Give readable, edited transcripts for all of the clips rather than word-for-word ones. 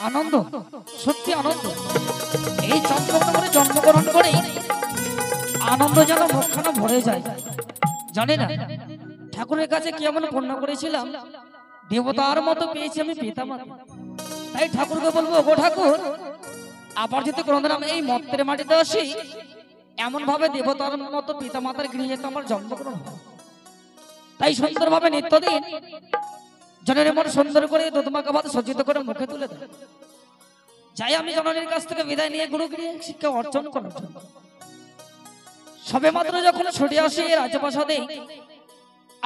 আনন্দ, সত্যি আনন্দ। এই চন্দ্রগ্রহণে জন্মগ্রহণ করে আনন্দ যেন মুখখানা ভরে যায়। জানি না ঠাকুরের কাছে কি এমন পূর্ণ করেছিলাম, দেবতার মতো পেয়েছি আমি পিতা মাতা। তাই ঠাকুরকে বলবো, গো ঠাকুর, আবার যদি কোনোদিন আমি এই মত্তের মাটিতে আসি, এমন ভাবে দেবতার মতো পিতা মাতার গৃহে আমার জন্মগ্রহণ হয়। তাই সুন্দরভাবে নিত্যদিন জননীর মন সুন্দর করে দুধমাখা ভাত সজ্জিত করে মুখে তুলে দেয়। যাই আমি জননীর কাছ থেকে বিদায় নিয়ে গুরুগৃহে শিক্ষা অর্জন করার জন্য। সবে মাত্র যখন ছুটে আসি রাজপ্রাসাদে,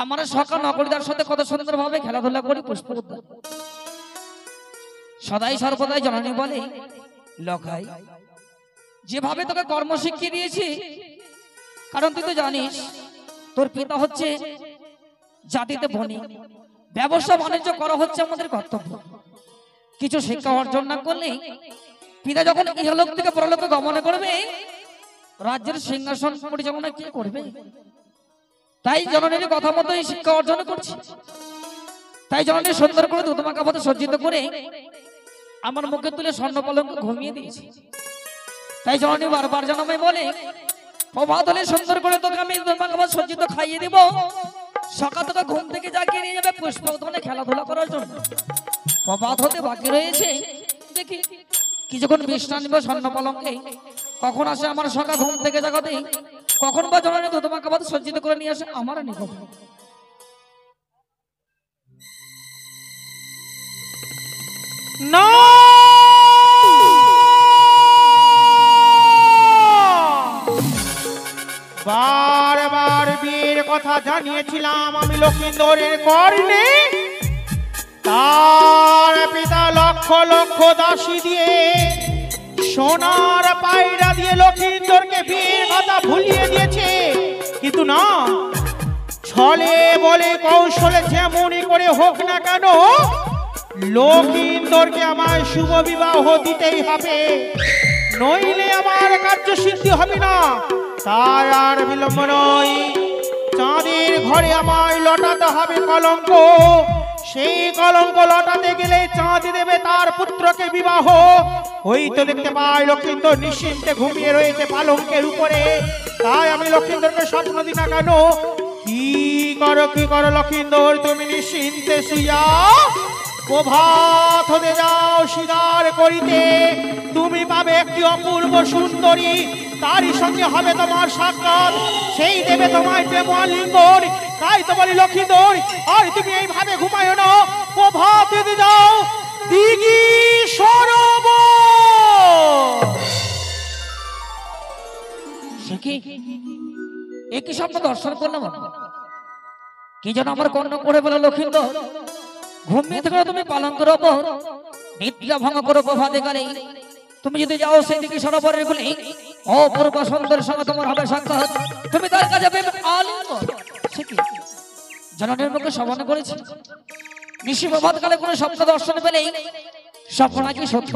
আমার সকা নগরীদার সাথে কত সুন্দর ভাবে খেলাধুলা করি, পুষ্প উদ্যান। সদাই সর্বদাই জননী বলে, লখাই, যেভাবে তোকে কর্ম শিখিয়ে দিয়েছি, কারণ তুই তো জানিস তোর পিতা হচ্ছে জাতিতে বনি, ব্যবসা বাণিজ্য করা হচ্ছে আমাদের কর্তব্য। কিছু শিক্ষা অর্জন না করলে পিতা যখন ইহলোক থেকে পরলোকে গমন করবে, রাজ্যের সিংহাসন পরিচালনা কে করবে? তাই জননীর কথা মতো এই শিক্ষা অর্জন করছি। তাই জননী সুন্দর করে দুধমাখা ভাতে সজ্জিত করে আমার মুখে তুলে স্বর্ণ পলঙ্ক ঘুমিয়ে দিয়েছি। তাই জননী বারবার যেন আমায় বলে, প্রভাত হলে সুন্দর করে তোকে আমি দুধমাখা ভাত সজ্জিত খাইয়ে দিব, সকাল তোকে ঘুম থেকে জাগিয়ে নিয়ে যাবে পুষ্প উদ্যানে খেলাধুলা করার জন্য। প্রভাত হতে বাকি রয়েছে, দেখি কিছুক্ষণ বিশ্রাম নিব স্বর্ণ পলঙ্কে। কখন আসে আমার সকাল ঘুম থেকে জাগাতে, কখন বা জননী দুধমাখা ভাত সজ্জিত করে নিয়ে আসে আমার নিকট। না, বারবার বিয়ের কথা জানিয়েছিলাম আমি লক্ষিন্দরের কর্ণে। তার পিতা লক্ষ লক্ষ দাসী দিয়ে, সোনার পায়রা দিয়ে লক্ষিন্দরকে বিয়ের কথা ভুলিয়ে দিয়েছে। কিন্তু না, ছলে বলে কৌশলে যেমনই করে হোক না কেন, লক্ষিন্দরকে আমার শুভ বিবাহ দিতেই হবে, নইলে আমার কার্যসিদ্ধি হবে না। তার আর বিলম্ব নয়, চাঁদের ঘরে আমায় লটাতে হবে কলঙ্ক। সেই কলঙ্ক লটাতে গেলে চাঁদ দেবে তার পুত্রকে বিবাহ। ওই তো দেখতে পাই লক্ষিন্দর নিশ্চিন্তে ঘুমিয়ে রয়েছে পালঙ্কের উপরে। তাই আমি লক্ষিন্দরকে স্বপ্ন দিই না কেন, কি করো লক্ষিন্দর, তুমি নিশ্চিন্তে শুইয়া প্রভাত হতে যাও শিকার করিতে। তুমি পাবে একটি অপূর্ব সুন্দরী, তারই সঙ্গে হবে তোমার সাক্ষাৎ, সেই দেবে তোমায় প্রেম আলিঙ্গন। তাই তো বলি লক্ষিন্দর, আর তুমি এইভাবে ঘুমায়ো না, প্রভাত হতে যাও দিঘি সরোবর। একই স্বপ্ন দর্শন করলাম, কি যেন আমার কর্ণ করে বলে, লক্ষিন্দর ঘুমিয়ে থেকে তুমি পালন করো, নিদ্রা ভঙ্গ করো প্রভাতে কালে। তুমি যদি যাও সেই দিকে সরোবরের গুলি, অপূর্ব সুন্দর সঙ্গে তোমার হবে সাক্ষাৎ, তুমি তার কাছে জননীর মুখে শ্রবণ করেছি। নিশি প্রভাত কালে কোনো স্বপ্ন দর্শন পেলেই স্বপ্ন নাকি সত্য,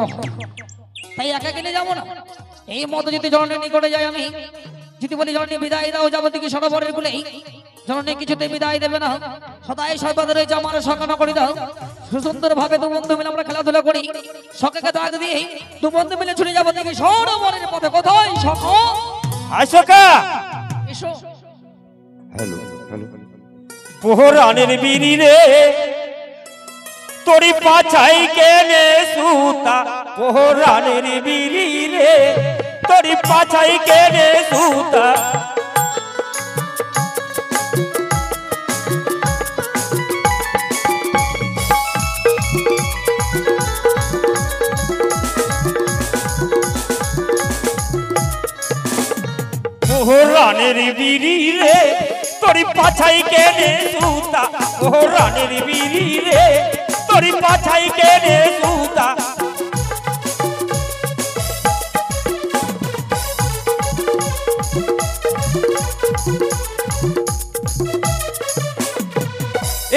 তাই একা গেলে যাবো না। এই মতো যদি জননীর নিকটে যাই, আমি যদি বলি জননী বিদায় দাও, যাবো দিকে সরোবরের গুলি, জননী কিছুতে বিদায় দেবে না। সদাই সর্বদা রয়েছে আমার সকাল করে দাও। সুন্দর ভাবে দু বন্ধু মিলে আমরা খেলাধুলা করি, সকাকে দাগ দিয়ে দু বন্ধু মিলে ছুটে যাবো দেখি সরোবরের পথে। কোথায় সকা? আয় সকা, এসো। Hello hello. পোহরানের বিড়ি রে তোরি পাছাই কেনে সুতা, পোহরানের বিড়ি রে তোরি পাছাই কেনে সুতা। পোহরানের বিড়ি রে তোরি পাছাই কেনে সুতা, পোহরানের বিড়ি রে তোরি পাছাই কেনে সুতা।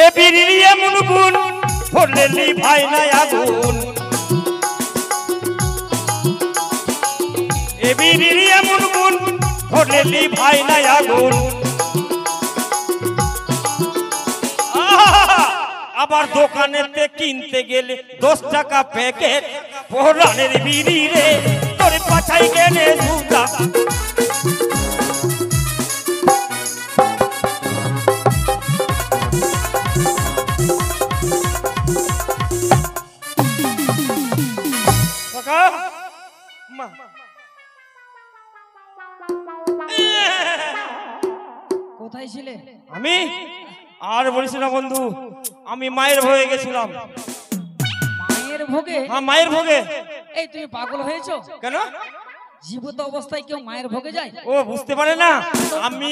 এ বিড়ি এমন গুণ ধরলে ভাই নাই আগুন, এ বিড়ি এমন গুণ ধরলে ভাই নাই আগুন। আবার দোকানেতে কিনতে গেলে 10 টাকা প্যাকেট পরানের বিড়ি রে তোর পাছাই গেলে সুতা কাকা মা কোথায় ছিলে? আমি আর বলিস না বন্ধু, আমি মায়ের ভোগে গেছিলাম। মায়ের ভোগে? হ্যাঁ মায়ের ভোগে। এই তুমি পাগল হয়েছো? কেন? জীবিত অবস্থায় কেউ মায়ের ভোগে যায়? ও বুঝতে পারে না, আমি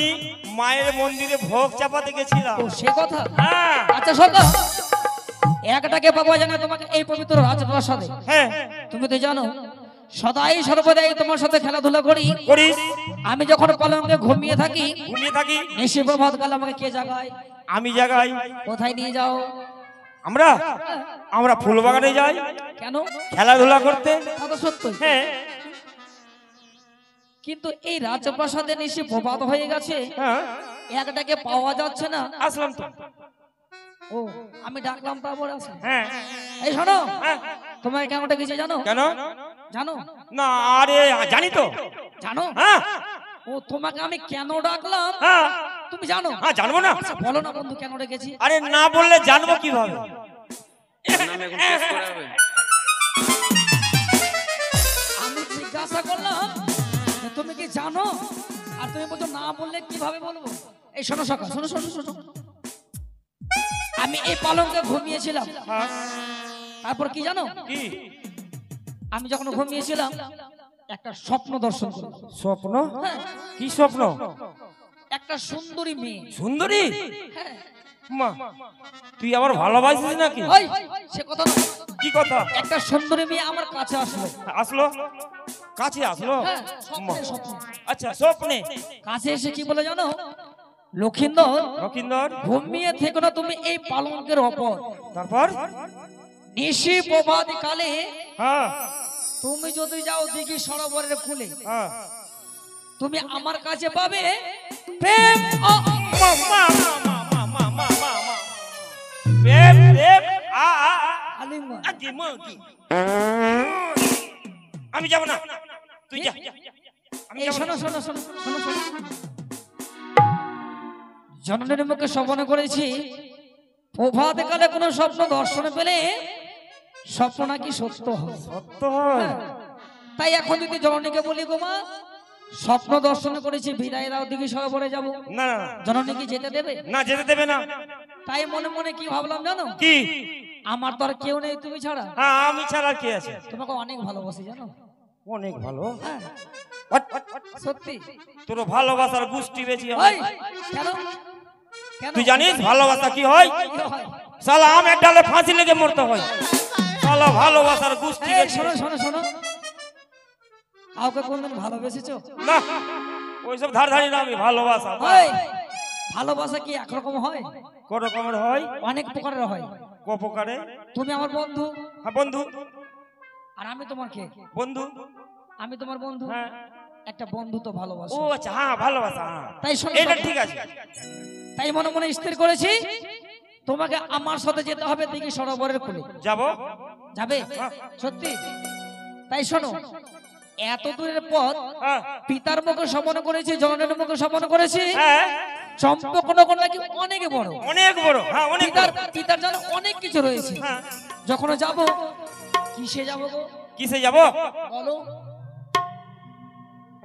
মায়ের মন্দিরে ভোগ চাপাতে গেছিলাম। ও সে কথা। হ্যাঁ আচ্ছা শোনো, একটাকে পাওয়া যায় না তোমাকে এই পবিত্র রাজপ্রাসাদে। হ্যাঁ তুমি তো জানো সদাই সর্বদাই তোমার সাথে খেলাধুলা করি। করিস। আমি যখন পলঙ্কে ঘুমিয়ে থাকি ঘুমিয়ে থাকি, নিশি প্রভাত কালে আমাকে কে জাগায়? আমি জাগাই। কোথায় নিয়ে যাও? আমরা আমরা ফুল বাগানে যাই। কেন? খেলাধুলা করতে। তা তো সত্য। হ্যাঁ কিন্তু এই রাজপ্রাসাদে নিশি প্রভাত হয়ে গেছে, হ্যাঁ একটাকে পাওয়া যাচ্ছে না। আসলাম তো। ও আমি ডাকলাম তারপরে আসে। হ্যাঁ এই শোনো, হ্যাঁ। তোমার কেমনটা কিছু জানো? কেন? জানো না আরে জানি তো। জানো? হ্যাঁ ও তোমাকে আমি কেন ডাকলাম হ্যাঁ তুমি জানো? হ্যাঁ জানবো না। আচ্ছা বলো না বন্ধু কেন ডেকেছি? আরে না বললে জানবো কিভাবে? আমি জিজ্ঞাসা করলাম যে তুমি কি জানো, আর তুমি বলছো না বললে কিভাবে বলবো? এই শোনো সকাল, শোনো শোনো শোনো, আমি এই পালঙ্কে ঘুমিয়েছিলাম। হ্যাঁ। তারপর কি জানো? কি? আমি যখন ঘুমিয়েছিলাম একটা স্বপ্ন দর্শন করলাম। স্বপ্ন? হ্যাঁ, কি স্বপ্ন? একটা সুন্দরী মেয়ে। সুন্দরী? হ্যাঁ। মা তুই আবার ভালোবাসিস নাকি? ওই সে কথা না, কি কথা? একটা সুন্দরী মেয়ে আমার কাছে আসলো। আসলো? কাছে আসলো? হ্যাঁ, মা। স্বপ্নে স্বপ্নে। আচ্ছা স্বপ্নে কাছে এসে কি বলে জানো? লক্ষিন্দর লক্ষিন্দর ঘুমিয়ে থেকো না তুমি এই পালঙ্কের ওপর। তারপর? নিশি প্রভাত কালে হ্যাঁ তুমি যদি যাও দিঘি সরোবরের কূলে, হ্যাঁ। তুমি আমার কাছে পাবে প্রেম মা মা মা মা মা মা মা মা প্রেম প্রেম আলিঙ্গন। কি মা কি? আমি যাব না, তুই যা। আমি এই যাব শোনো না। শোনো শোনো শোনো শোনো, জননীর মুখে শ্রবণ করেছি প্রভাত কালে কোনো স্বপ্ন দর্শন পেলে স্বপ্ন নাকি সত্য হয়। সত্য হয়? তাই এখন যদি জননীকে বলি গো মা স্বপ্ন দর্শন করেছি বিদায় দাও দিঘি সরোবরে যাবো, না না জননী কি যেতে দেবে? না, যেতে দেবে না। তাই মনে মনে কি ভাবলাম জানো? কি? আমার তো আর কেউ নেই তুমি ছাড়া, হ্যাঁ আমি ছাড়া কে আছে? তোমাকে অনেক ভালোবাসি জানো। অনেক ভালো। হ্যাঁ সত্যি। তোর ভালোবাসার গোষ্ঠী বেশি ওই হয়। কেন কেন তুই জানিস ভালোবাসা কি হয়? কি হয়? শালা আমের ডালে ফাঁসি লেগে মরতে হয়। শালা ভালোবাসার গোষ্ঠী এই বেশি। শোনো শোনো শোনো, কাউকে কোনদিন ভালোবেসেছো? না ওইসব ধার ধারি না, আমি ভালোবাসা। ওই ভালোবাসা কি একরকম হয়? ক রকমের হয়? অনেক প্রকারের হয়। ক প্রকারে? তুমি আমার বন্ধু হ্যাঁ বন্ধু। আর আমি তোমার কে? বন্ধু। আমি তোমার বন্ধু, হ্যাঁ। একটা বন্ধু তো ও ভালোবাসা। আচ্ছা, হ্যাঁ ভালোবাসা, হ্যাঁ তাই শোনো এটা শোনো। ঠিক আছে। তাই মনে মনে স্থির করেছি তোমাকে আমার সাথে যেতে হবে দিঘি সরোবরের কূলে। যাব? যাবে? সত্যি? তাই শোনো, এত দূরের পথ হ্যাঁ পিতার মুখে শ্রবণ করেছি, জননের মুখে শ্রবণ করেছি হ্যাঁ চম্পকনগর নাকি অনেক বড়। অনেক বড়, হ্যাঁ অনেক বড়। পিতার জানো অনেক কিছু রয়েছে। হ্যাঁ। যখন যাব কিসে যাব গো কিসে যাব? বলো?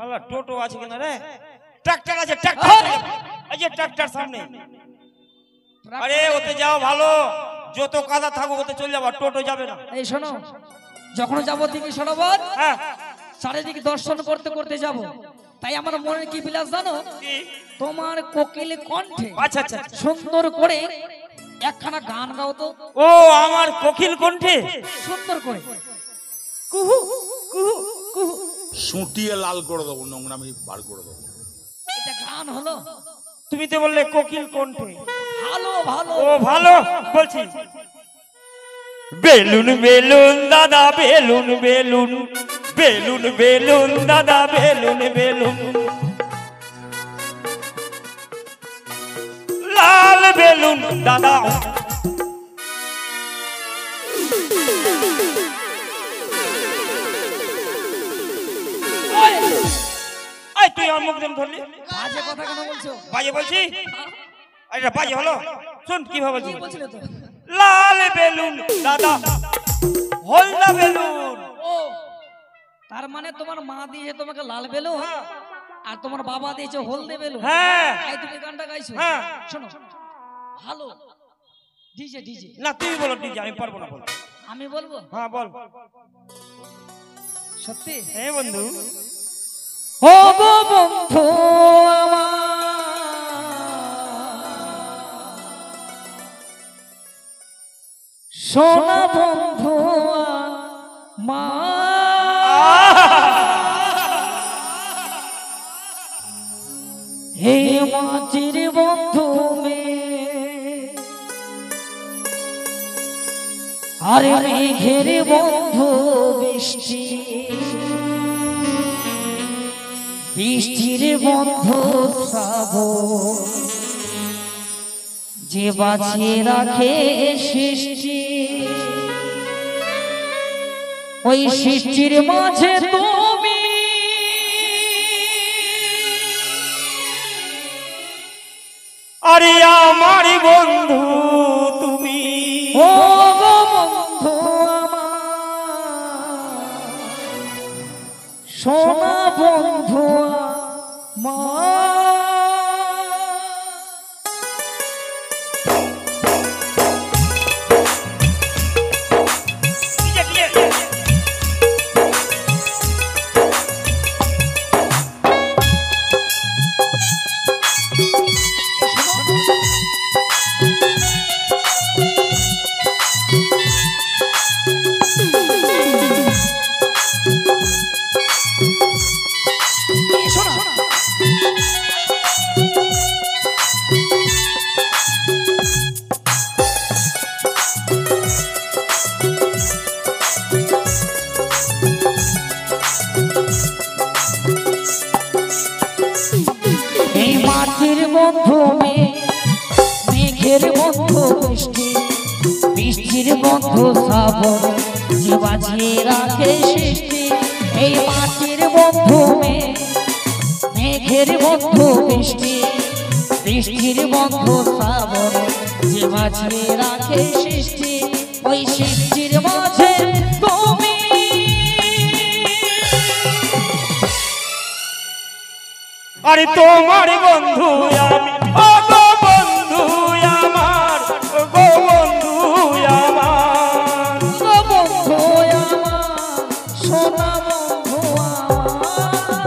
আল্লাহ টোটো আছে কিনা রে? ট্রাক্টর আছে, ট্রাক্টর। এই যে ট্রাক্টর সামনে। আরে ওতে যাও ভালো, যত কাদা থাকুক ওতে চলে যাবো, টোটো যাবে না। এই শোনো, যখন যাব দিঘি সরোবর হ্যাঁ চারিদিকে দর্শন করতে করতে যাব। তাই আমার মনে কি বিলাস জানো? কি? তোমার কোকিল কণ্ঠে আচ্ছা আচ্ছা। সুন্দর করে একখানা গান গাও তো। ও আমার কোকিল কণ্ঠে সুন্দর করে কুহু কুহু কুহু। সুটিয়ে লাল করে দেবো, নোংরামি বার করে দেবো। এটা গান হলো? তুমি তো বললে কোকিল কণ্ঠে। ভালো ভালো। ও ভালো বলছি। বেলুন বেলুন দাদা বেলুন বেলুন, বেলুন বেলুন দাদা বেলুন বেলুন, লাল বেলুন দাদা এই তুই আমার মুখ দেম ধরলি বাজে কথা কেন বলছো? বাজে বলছি এটা বাজে হলো শুন কি ভাবে বলছি বলছিলে তো। লাল বেলুন দাদা হলদা বেলুন ও তার মানে তোমার মা দিয়েছে তোমাকে লাল বেলুন আর তোমার বাবা দিয়েছে হলদে বেলুন। হ্যাঁ এই তুমি গানটা গাইছো? হ্যাঁ। শোনো ভালো ডিজে ডিজে। না তুই বলো ডিজে আমি পারবো না বল আমি বলবো? হ্যাঁ বল সত্যি? হ্যাঁ বন্ধু ও গো বন্ধু আমার সোনা বন্ধু মা হে মাটির বন্ধু মে আরে মেঘের বন্ধু বৃষ্টি বৃষ্টির বন্ধু শ্রাবণ যে বাঁচিয়ে রাখে সৃষ্টি ওই সৃষ্টির মাঝে তুমি আরে আমার বন্ধু তুমি ও গো বন্ধু আমার সোনা বন্ধু আমার ডিজে ডিজে এই মাটির বন্ধু মেঘের বন্ধু বৃষ্টি বৃষ্টির বন্ধু শ্রাবণ যে বাঁচিয়ে রাখে সৃষ্টি এই মাটির বন্ধু মেঘের বন্ধু বৃষ্টি বৃষ্টির বন্ধু শ্রাবণ যে বাঁচিয়ে রাখে সৃষ্টি ওই সৃষ্টির মাঝে তুমি আরে তোমার বন্ধু আমি ও গো বন্ধু আমার ও গো বন্ধু আমার গো বন্ধু আমার সোনা বন্ধু আমার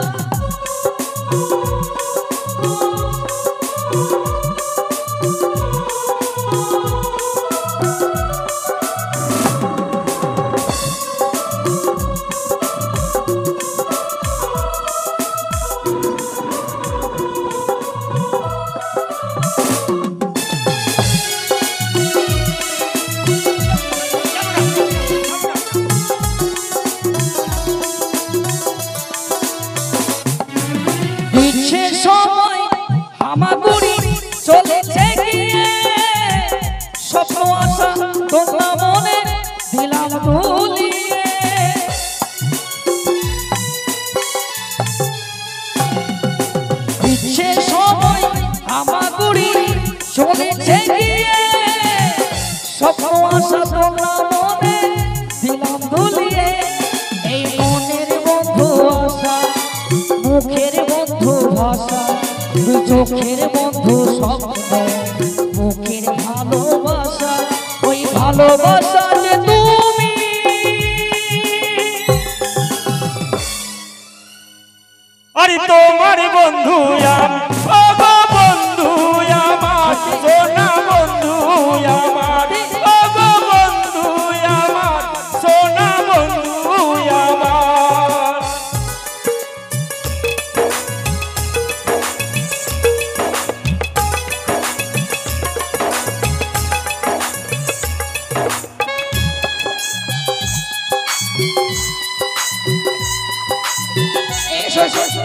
দিচ্ছে সময় হামাগুড়ি চলেছে গিয়ে স্বপ্ন আশা তোমরা মনে দিলাম ভুলিয়ে দিচ্ছে সময় হামাগুড়ি চলেছে গিয়ে স্বপ্ন আশা তোমরা মনে দিলাম ভুলিয়ে এই মনের বন্ধু আশা মুখের বন্ধু ভাষা দুই চোখের বন্ধু স্বপ্ন মুখের ভালোবাসা ওই ভালোবাসা যে তুমি আরে তোমার বন্ধু আমি ও গো বন্ধু আমার সোনা বন্ধু আমার ও গো বন্ধু আমার সোনা বন্ধু আমার এসো এসো এসো।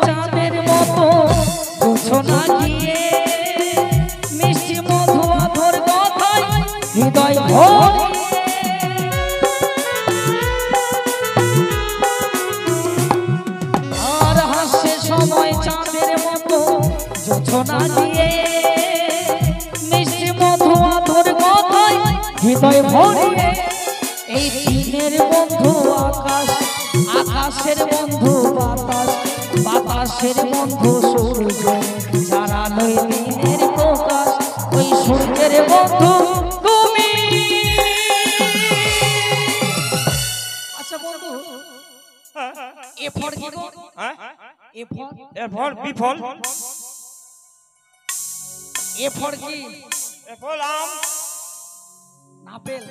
চাঁদের মতো বুঝো না গিয়ে মিষ্টি মধু আধর কথায় হৃদয় ভরে আর হাসে সময় চাঁদের মতো বুঝো না গিয়ে মিষ্টি মধু আধর কথায় হৃদয় ভরে এই দিনের বন্ধু আকাশ আকাশের বন্ধু বাতাস বাতাসের বন্ধু সূর্য যারা নয় দিনের প্রকাশ ওই সূর্যের বন্ধু তুমি। আচ্ছা বন্ধু এ ফর কি গো? হ্যাঁ এ ফর এর ফল বিফল এ ফর কি? এ ফল আম আপেল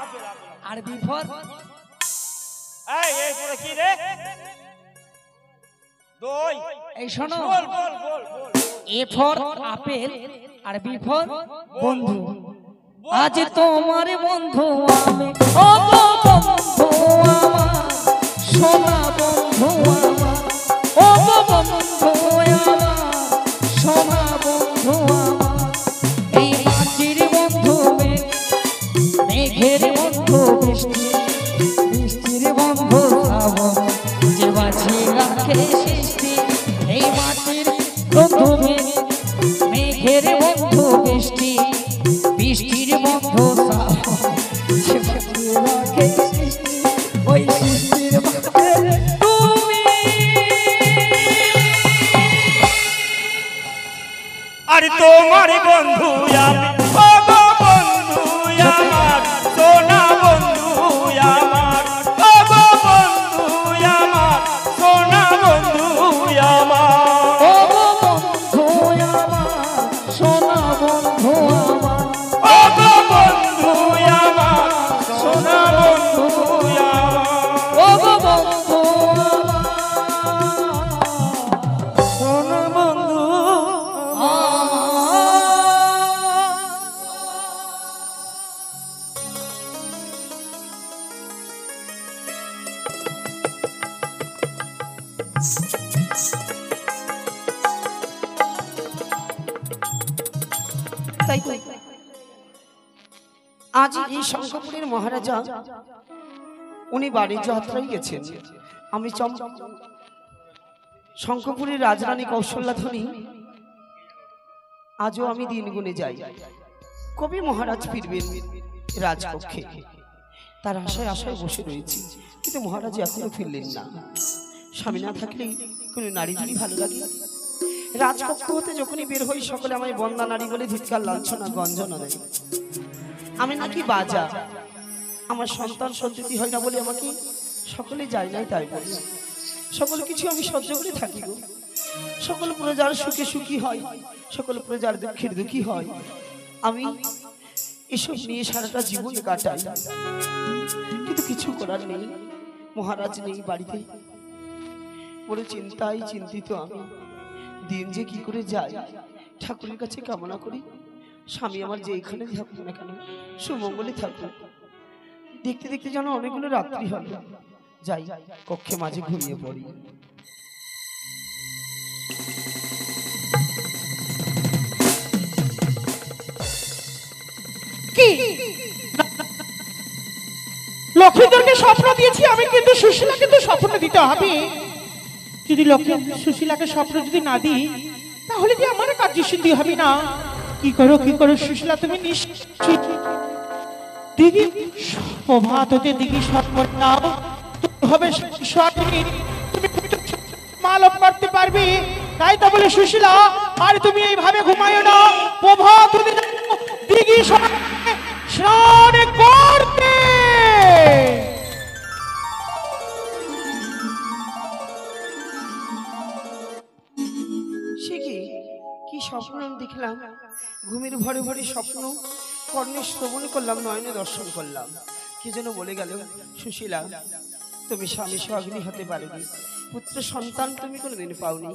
আপেল আপেল আর বি ফর এই পুরো কি রে দই এই শোনো বল বল বল বল এ ফর আপেল আর বি ফর বন্ধু আজ তোমার বন্ধু আমি ও গো বন্ধু আমার সোনা বন্ধু আমার ও গো বন্ধু আমার সোনা বন্ধু আমার এই মাটির বন্ধু মেঘের বন্ধু বৃষ্টি বৃষ্টির বন্ধু শ্রাবণ যে বাঁচিয়ে রাখে সৃষ্টি এই মাটির বন্ধু মেঘের বন্ধু বৃষ্টি বৃষ্টির বন্ধু শ্রাবণ যে বাঁচিয়ে রাখে সৃষ্টি ওই সৃষ্টির মধ্যে তুমি। আরে তোমার বন্ধু আমি ও গো বন্ধু আমার সোনা বন্ধু আমার ও গো বন্ধু আমার সোনা বন্ধু আমার ও গো বন্ধু আমার সোনা বন্ধু আমার ও গো বন্ধু আমার সোনা বন্ধু আমার ও গো বন্ধু আমার সোনা বন্ধু তাই তো আজ এই শঙ্করপুরের মহারাজা উনি বাড়ির যাত্রায় গেছেন। আমি শঙ্করপুরের রাজরানী কৌশল্যাধনী আজও আমি দিন গুনে যাই কবি মহারাজ ফিরবেন রাজকক্ষে তার আশায় আশায় বসে রয়েছি, কিন্তু মহারাজ এখনো ফিরলেন না। স্বামী না থাকলে কোনো নারী যদি ভালো লাগে। রাজকক্ষ হতে যখনই বের হই সকলে আমায় বন্দা নারী বলে ধিৎকার লাঞ্ছনা গঞ্জনা দেয়। আমি নাকি বাজা, আমার সন্তান সন্ততি হয় না বলে আমাকে সকলে যায় নাই তাই বলি। সকল কিছু আমি সহ্য করে থাকি গো। সকল প্রজার সুখে সুখী হয়, সকল প্রজার দুঃখের দুঃখী হয়। আমি এসব নিয়ে সারাটা জীবন কাটাই, কিন্তু কিছু করার নেই। মহারাজ নেই বাড়িতে, বড় চিন্তায় চিন্তিত আমি। দিন যে কি করে যায় ঠাকুরের কাছে কামনা করি স্বামী আমার যে এখানে থাকুক না কেন সুমঙ্গলে থাকুক। দেখতে দেখতে যেন অনেকগুলো রাত্রি হল। যাই কক্ষে মাঝে ঘুমিয়ে পড়ি। কি লক্ষ্মীদেরকে স্বপ্ন দিয়েছি আমি, কিন্তু সুশীলাকে তো স্বপ্ন দিতে হবে। যদি সুশীলাকে স্বপ্ন যদি না দিই তাহলে কি আমার কার্যসিদ্ধি হবে না? কি করো সুশীলা, তুমি নিশ্চিত দিদি প্রভাত হতে দিদি স্বপ্ন নাও হবে স্বপ্নে তুমি মালব করতে পারবে। তাই তো বলে সুশীলা, আর তুমি এইভাবে ঘুমায়ো না। প্রভাত হতে দিদি স্নান করতে। সে কি স্বপ্ন আমি দেখলাম? ঘুমের ভরে ভরে স্বপ্ন কর্ণে শ্রবণ করলাম, নয়নে দর্শন করলাম। কি যেন বলে গেল, সুশীলা তুমি স্বামী সোহাগিনী হতে পারোনি, পুত্র সন্তান তুমি কোনোদিন পাওনি,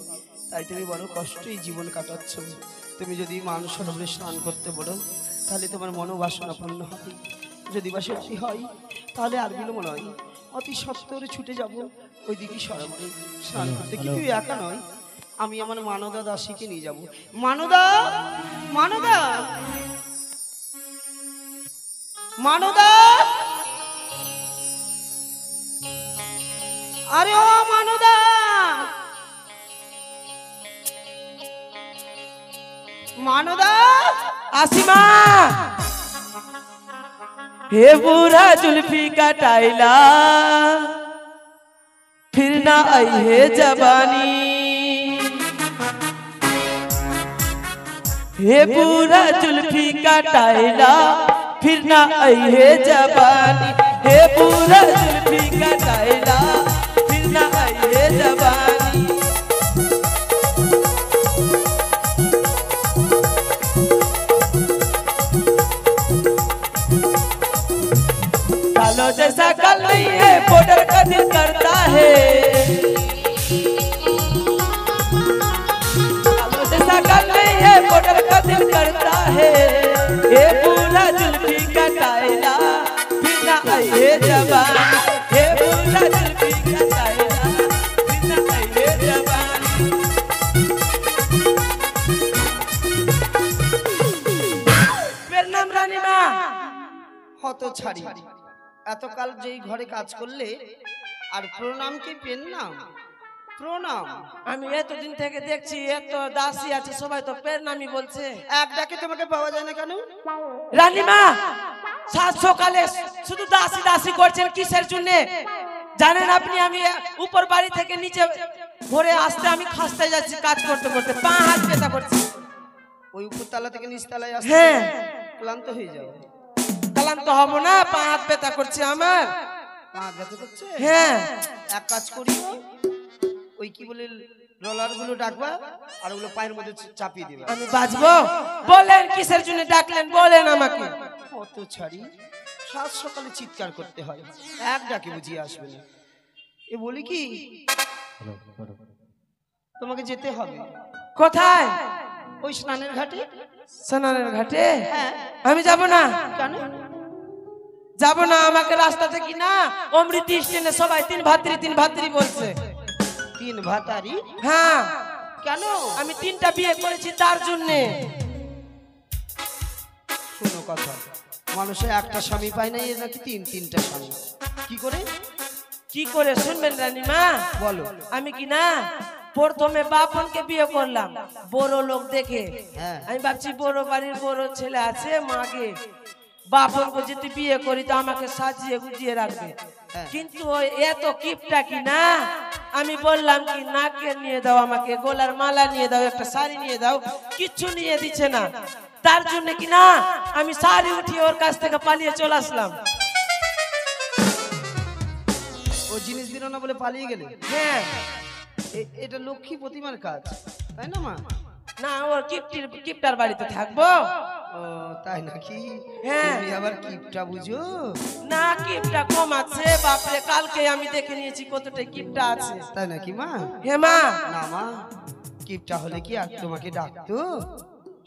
তাই তুমি বড় কষ্টই জীবন কাটাচ্ছ। তুমি যদি মান সরোবরে স্নান করতে বলো তাহলে তোমার মনোবাসনা পূর্ণ হবে। যদি বা সত্যি হয় তাহলে আর বিলম্ব নয়, অতি সত্বরে ছুটে যাব ওইদিকে সরোবরে স্নান করতে। কিন্তু একা নয়, আমি আমার মানদা দাসীকে নিয়ে যাব। মানদা, মানদা, মানদা, আরে ও মানদা, मानोदा आसिमा हे बुरा जुल्फी का टाइला फिर ना आई है जवानी हे बुरा जुल्फी का टाइला फिर ना आई है जवानी हे बुरा जुल्फी का टाइला फिर ना आई है जवानी कालो जैसा कल नहीं है बॉर्डर का दिल करता है कालो जैसा कल नहीं है बॉर्डर का दिल करता है ये पूरा जुल्फी का टाइला फिर ना आई है जवानी ये पूरा जुल्फी का टाइला फिर ना आई है जवानी मेरा नाम रानी माँ হত ছাড়ি এতকাল যেই ঘরে কাজ করলে আর প্রণাম কি পেন নাম প্রণাম আমি এতদিন থেকে দেখছি এত দাসী আছে সবাই তো প্রণামই বলছে এক ডাকে তোমাকে পাওয়া যায় না কেন রানীমা সাত সকালে শুধু দাসী দাসী করছেন কিসের জন্য জানেন আপনি আমি উপর বাড়ি থেকে নিচে ঘরে আসতে আমি খাসতে যাচ্ছি কাজ করতে করতে পা হাত ব্যথা করছে ওই উপরতলা থেকে নিচতলায় আসতে হ্যাঁ ক্লান্ত হয়ে যাও ক্লান্ত হব না পা হাত ব্যথা করছে আমার পা ব্যথা করছে হ্যাঁ এক কাজ করিও ওই কি বলে রোলার গুলো ডাকবা আর ওগুলো পায়ের মধ্যে চাপিয়ে দিবা আমি বাজবো বলেন কিসের জন্য ডাকলেন বলেন আমাকে কত ছাড়ি সাত সকালে চিৎকার করতে হয় এক ডাকে বুঝিয়ে আসবে না এ বলি কি তোমাকে যেতে হবে কোথায় ওই স্নানের ঘাটে স্নানের ঘাটে হ্যাঁ আমি যাব না কেন যাব না আমাকে রাস্তা থেকে না অমৃত স্টেশনে সবাই তিন ভাত্রি বলছে তিন ভাতারি হ্যাঁ কেন আমি তিনটা বিয়ে করেছি তার জন্য শোনো কথা মানুষে একটা স্বামী পায় না এ নাকি তিনটা স্বামী কি করে শুনবেন রানীমা বলো আমি কি না প্রথমে বাপনকে বিয়ে করলাম বড় লোক দেখে হ্যাঁ। আমি ভাবছি বড় বাড়ির বড় ছেলে আছে মাকে বাপনকে যদি বিয়ে করি তো আমাকে সাজিয়ে গুজিয়ে রাখবে হ্যাঁ। কিন্তু ওই এত কিপটা কি না আমি বললাম কি নাকের নিয়ে দাও আমাকে গলার মালা নিয়ে দাও একটা শাড়ি নিয়ে দাও কিচ্ছু নিয়ে দিচ্ছে না তার জন্য কি না আমি শাড়ি উঠিয়ে ওর কাছ থেকে পালিয়ে চলে আসলাম ও জিনিস দিল না বলে পালিয়ে গেলে হ্যাঁ এটা লক্ষ্মী প্রতিমার কাজ তাই না মা না ওর কিপটার বাড়িতে থাকবো ও তাই নাকি হ্যাঁ। তুমি আবার কিপটা বুঝো না কিপটা কম আছে বাপরে কালকে আমি দেখে নিয়েছি কতটা কিপটা আছে তাই নাকি মা হে মা না মা কিপটা হলে কি আর তোমাকে ডাকতো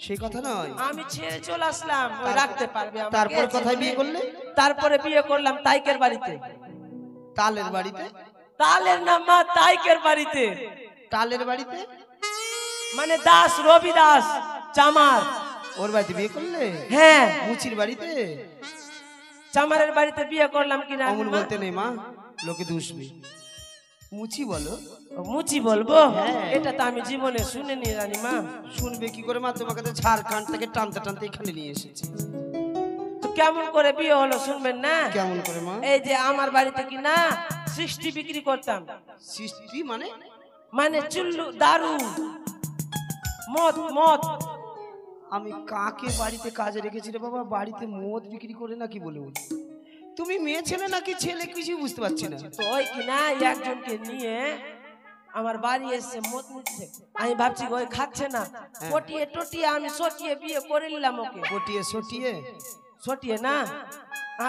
সেই কথা নয় আমি ছেড়ে চলে আসলাম ওই রাখতে পারবে আমাকে তারপর কোথায় বিয়ে করলে তারপরে বিয়ে করলাম তাইকের বাড়িতে তালের বাড়িতে তালের নাম মা তাইকের বাড়িতে তালের বাড়িতে মানে দাস রবি দাস চামার ওর বাড়িতে বিয়ে করলে হ্যাঁ মুচির বাড়িতে চামারের বাড়িতে বিয়ে করলাম কিনা অমন বলতে নেই মা লোকে দুষবে মুচি বলো মুচি বলবো হ্যাঁ। এটা তো আমি জীবনে শুনিনি রানী মা শুনবে কি করে মা তোমাকে তো ঝাড়খণ্ড থেকে টানতে টানতে এখানে নিয়ে এসেছি তো কেমন করে বিয়ে হলো শুনবেন না কেমন করে মা এই যে আমার বাড়িতে কি না 60 বিক্রি করতাম সৃষ্টি মানে মানে চুল্লু দারু মদ আমি কাকে বাড়িতে কাজে রেখেছি রে বাবা বাড়িতে মদ বিক্রি করে নাকি বলে তুমি মেয়ে ছেলে নাকি ছেলে কিছু বুঝতে পারছি না তো ওই কি না একজনকে নিয়ে আমার বাড়ি এসে মদ নিচ্ছে আমি ভাবছি ওই খাচ্ছে না পটিয়ে টটিয়ে আমি সটিয়ে বিয়ে করে নিলাম ওকে পটিয়ে সটিয়ে সটিয়ে না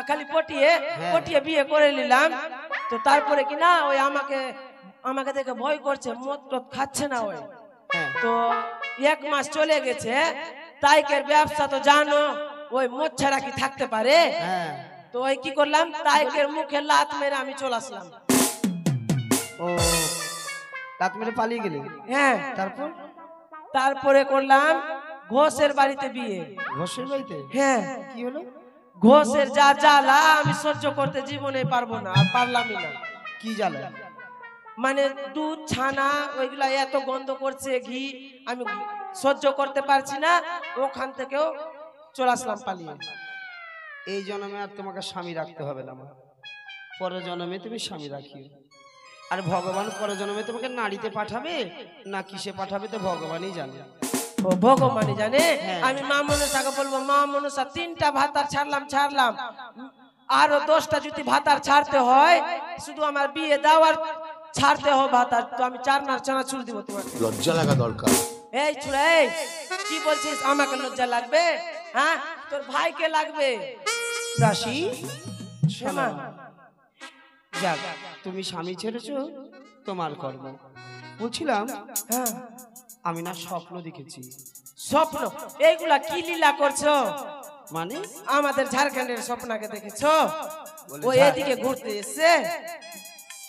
খালি পটিয়ে বিয়ে করে নিলাম তো তারপরে কি না ওই আমাকে দেখে ভয় করছে মদ টদ খাচ্ছে না ওই হ্যাঁ তো 1 মাস চলে গেছে তাইকের ব্যবসা তো জানো ওই মদ ছাড়া কি থাকতে পারে হ্যাঁ তো ওই কি করলাম, তাইকের মুখে লাত মেরে আমি চলে আসলাম। ও রাত মেরে পালিয়ে গেলে? হ্যাঁ, তারপরে করলাম ঘোষের বাড়িতে বিয়ে। ঘোষের বাড়িতে? হ্যাঁ, কি হলো? ঘোষের যা জ্বালা আমি সহ্য করতে জীবনে পারবো না, আর পারলামই না। কি জ্বালা? মানে দুধ ছানা ওইগুলা এত গন্ধ করছে, ঘি আমি সহ্য করতে পারছি না, ওখান থেকেও চলে আসলাম পালিয়ে। এই জন্মে আর তোমাকে স্বামী রাখতে হবে না মা, পরের জন্মে তুমি স্বামী রাখিও। আর ভগবান পরের জন্মে তোমাকে নারীতে পাঠাবে না কিসে পাঠাবে তো ভগবানই জানে। ও ভগবানই জানে। হ্যাঁ। আমি মা মনসাকে বলবো, মা মনসা 3টা ভাতার ছাড়লাম, আরো 10টা যদি ভাতার ছাড়তে হয়, শুধু আমার বিয়ে দাও আর ছাড়তে হবে ভাতার, তো আমি 4 না চানাচুর দিব তোমাকে। লজ্জা লাগা দরকার। এই ছুড়া, এই কি বলছিস? আমাকে লজ্জা লাগবে? হ্যাঁ, তোর ভাইকে লাগবে। দাসী শোনা, যাক, তুমি স্বামী ছেড়েছো তোমার কর্ম। বলছিলাম হ্যাঁ, আমি না স্বপ্ন দেখেছি। স্বপ্ন? এইগুলা কি লীলা করছো? মানে আমাদের ঝাড়খণ্ডের স্বপ্নকে দেখেছো? বলে ও ঝাড়- এদিকে ঘুরতে এসছে।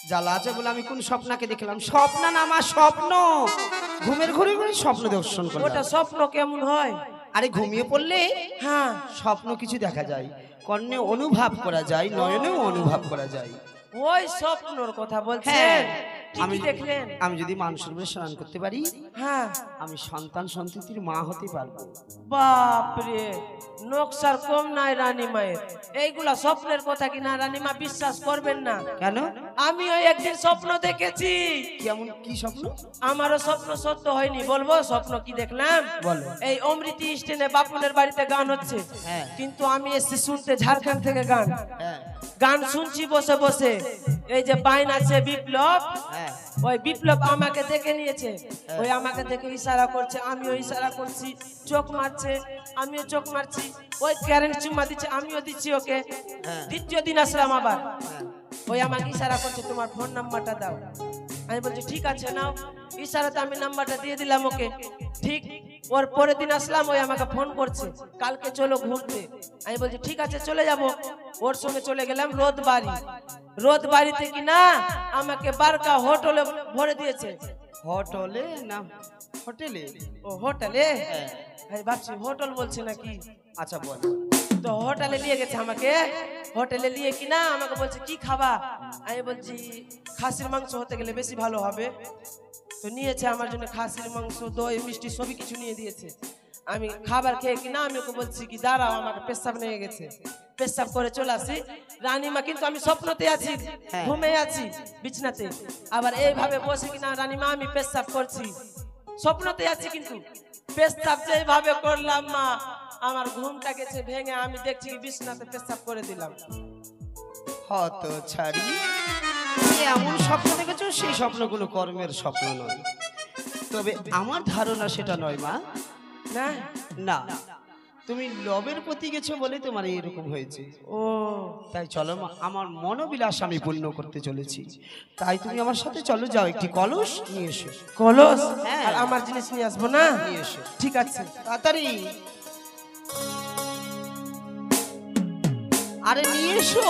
জ্বালা আছে বলে আমি কোন স্বপ্নকে দেখলাম? স্বপ্ন না আমার স্বপ্ন, ঘুমের ঘুরে ঘুরে স্বপ্ন দর্শন ওটা করলাম। স্বপ্ন কেমন হয়? আরে ঘুমিয়ে পড়লে হ্যাঁ, স্বপ্ন কিছু দেখা যায়, কর্ণে অনুভব করা যায়, নয়নেও অনুভব করা যায়। ওই স্বপ্নর কথা বলছেন? হ্যাঁ, কি আমি দেখলেন? আমি যদি মানুষের উপরে স্নান করতে পারি, হ্যাঁ, আমি সন্তান সন্ততির মা হতে পারবো। বাপরে, নকশার কম নাই রানী মায়ের। এইগুলা স্বপ্নের কথা কিনা রানীমা, বিশ্বাস করবেন না। কেন? আমি ওই একদিন স্বপ্ন দেখেছি। কেমন কি স্বপ্ন? আমারও স্বপ্ন সত্য হয়নি, বলবো স্বপ্ন কি দেখলাম? বলো। এই অমৃতি স্টেনে বাপুনের বাড়িতে গান হচ্ছে, হ্যাঁ। কিন্তু আমি এসেছি শুনতে ঝাড়খণ্ড থেকে গান। হ্যাঁ গান শুনছি বসে বসে। এই যে বাইন আছে বিপ্লব, হ্যাঁ ওই বিপ্লব আমাকে দেখে নিয়েছে। ওই আমাকে দেখে ইশারা করছে, আমিও ইশারা করছি। চোখ মারছে, আমিও চোখ মারছি। ওই কারেন্ট চুম্মা দিচ্ছে, আমিও দিচ্ছি ওকে। হ্যাঁ। দ্বিতীয় দিন আসলাম আবার, হ্যাঁ। ওই আমাকে ইশারা করছে, তোমার ফোন নাম্বারটা দাও। আমি বলছি ঠিক আছে নাও। ইশারাতে আমি নাম্বারটা দিয়ে দিলাম ওকে। ঠিক ওর পরের দিন আসলাম, ওই আমাকে ফোন করছে, কালকে চলো ঘুরতে। আমি বলছি ঠিক আছে চলে যাব। ওর সঙ্গে চলে গেলাম রোদ বাড়িতে কি না আমাকে বারকা হোটেলে ভরে দিয়েছে। হোটেলে না হোটেলে? ও হোটেলে? হ্যাঁ। আমি ভাবছি হোটেল বলছে নাকি। আচ্ছা বল। তো হোটেলে নিয়ে গেছে আমাকে। হোটেলে নিয়ে কি না আমাকে বলছে কি খাবা। আমি বলছি খাসির মাংস হতে গেলে বেশি ভালো হবে। তো নিয়েছে আমার জন্য খাসির মাংস, দই, মিষ্টি সবই কিছু নিয়ে দিয়েছে। আমি খাবার খেয়ে কিনা আমি ওকে বলছি কি দাঁড়াও, আমাকে পেশাব নিয়ে গেছে। পেশাব করে চলে আসি রানীমা, কিন্তু আমি স্বপ্নতে আছি, হ্যাঁ। ঘুমে আছি বিছনাতে। আবার এইভাবে বসে কিনা রানীমা আমি পেশাব করছি, স্বপ্নতে আছি, কিন্তু পেশাব যেভাবে করলাম মা, আমার ঘুমটা গেছে ভেঙে। আমি দেখছি কি বিছনাতে পেশাব করে দিলাম। হত ছাড়ি, তুমি এমন স্বপ্ন দেখেছো, সেই স্বপ্নগুলো কর্মের স্বপ্ন নয়। তবে আমার ধারণা সেটা নয় মা। না না, তুমি লবের প্রতি গেছো বলে তোমার এরকম হয়েছে। ও তাই চলো মা, আমার মনোবিলাস আমি পূর্ণ করতে চলেছি। তাই তুমি আমার সাথে চলো, যাও একটি কলস নিয়ে এসো। কলস? হ্যাঁ। আর আমার জিনিস নিয়ে আসবো না? নিয়ে এসো ঠিক আছে। তাড়াতাড়ি। আরে নিয়ে এসো,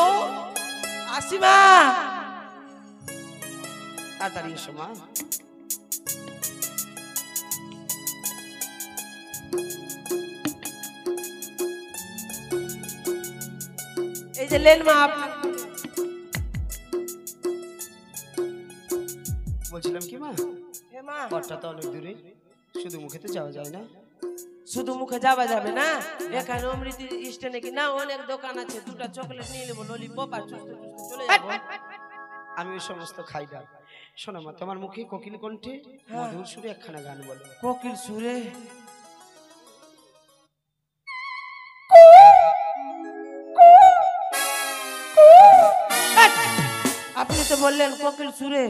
আসিমা, তাড়াতাড়ি এসো মা। এই যে লেন মা আপনার। বলছিলাম কি মা, হে মা, ঘরটা তো অনেক দূরে, শুধু মুখে তো যাওয়া যায় না। শুধু মুখে যাওয়া যাবে না। এখানে অমৃতি স্টেনে কি না অনেক দোকান আছে, 2টা চকলেট নিয়ে নেবো, ললিপপ আর চুষতে চুষতে চলে যাবো। আমি ওই সমস্ত খাই না। শোনো মা, তোমার মুখে কোকিল কণ্ঠে মধুর সুরে একখানা গান বলো। কোকিল সুরে? আপনি তো বললেন কোকিল সুরে,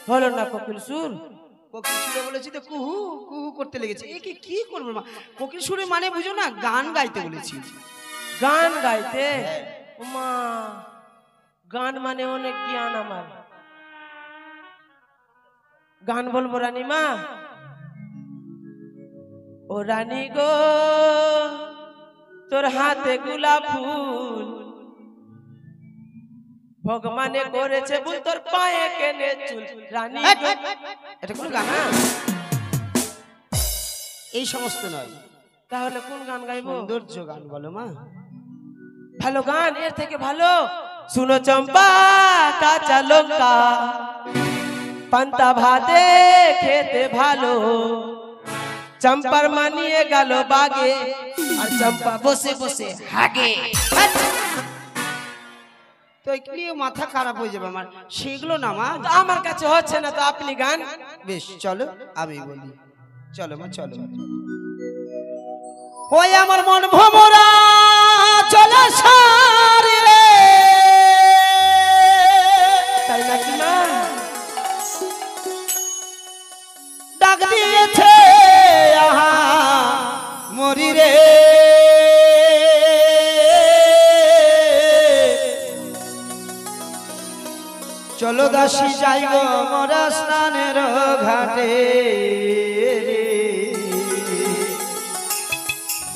হলো না কোকিল সুর। কোকিল সুরে বলেছি তো কুহু কুহু করতে লেগেছে। একে কি করবো মা, কোকিল সুরে মানে বুঝো না, গান গাইতে বলেছি। গান গাইতে? মা, গান মানে অনেক জ্ঞান আমার। গান বলবো রানী মা? ও রানী গো, তোর হাতে গোলাপ ফুল ভগবানে করেছে ভুল তোর পায়ে কেনে চুল রানী গো। এটা কোন গান? এই সমস্ত নয়, তাহলে কোন গান গাইবো? সৌন্দর্য গান বলো মা। ভালো গান, এর থেকে ভালো শুনো চম্পা কাঁচা লঙ্কা পান্তা ভাতে খেতে ভালো, চম্পার মানিয়ে গেল বাগে আর চম্পা বসে বসে হাগে। তো এগুলি মাথা খারাপ হয়ে যাবে আমার, সেগুলো না মা। তো আমার কাছে হচ্ছে না, তো আপনি গান। বেশ চলো আমি বলি, চলো মা চলো। ওই আমার মন ভমরা চলে সারি রে, তাই নাকি না? ডাক দিয়েছে আহা মরি রে, চলো দাসী যাই গো মোরা স্নানের ঘাটে,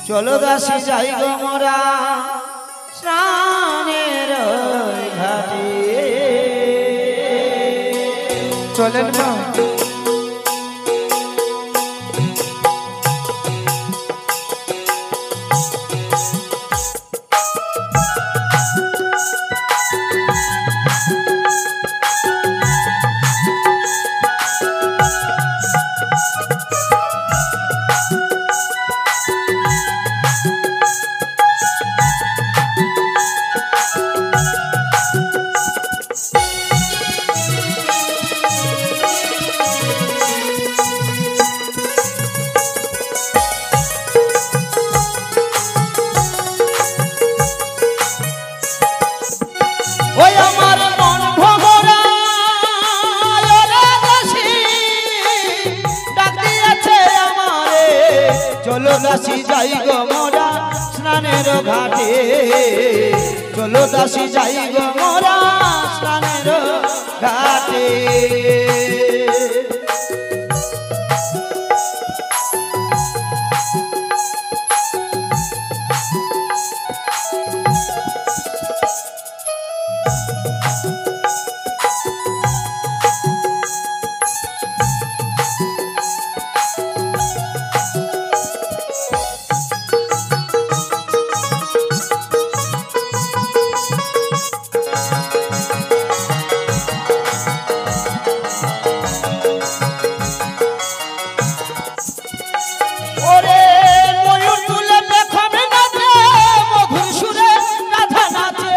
চলো দাসী যাই গো মোরা স্নানের ঘাটে। চলেন মা। ওই আমার মন ভমরা ওরে দাসী ডাক দিয়েছে আমারে, চলো দাসী যাই গো মোরা স্নানের ঘাটে, চলো দাসী যাই গো মোরা স্নানের ঘাটে। ওরে ময়ূর তুলে পেখমে নাচে, মধুর সুরে রাধা নাচে,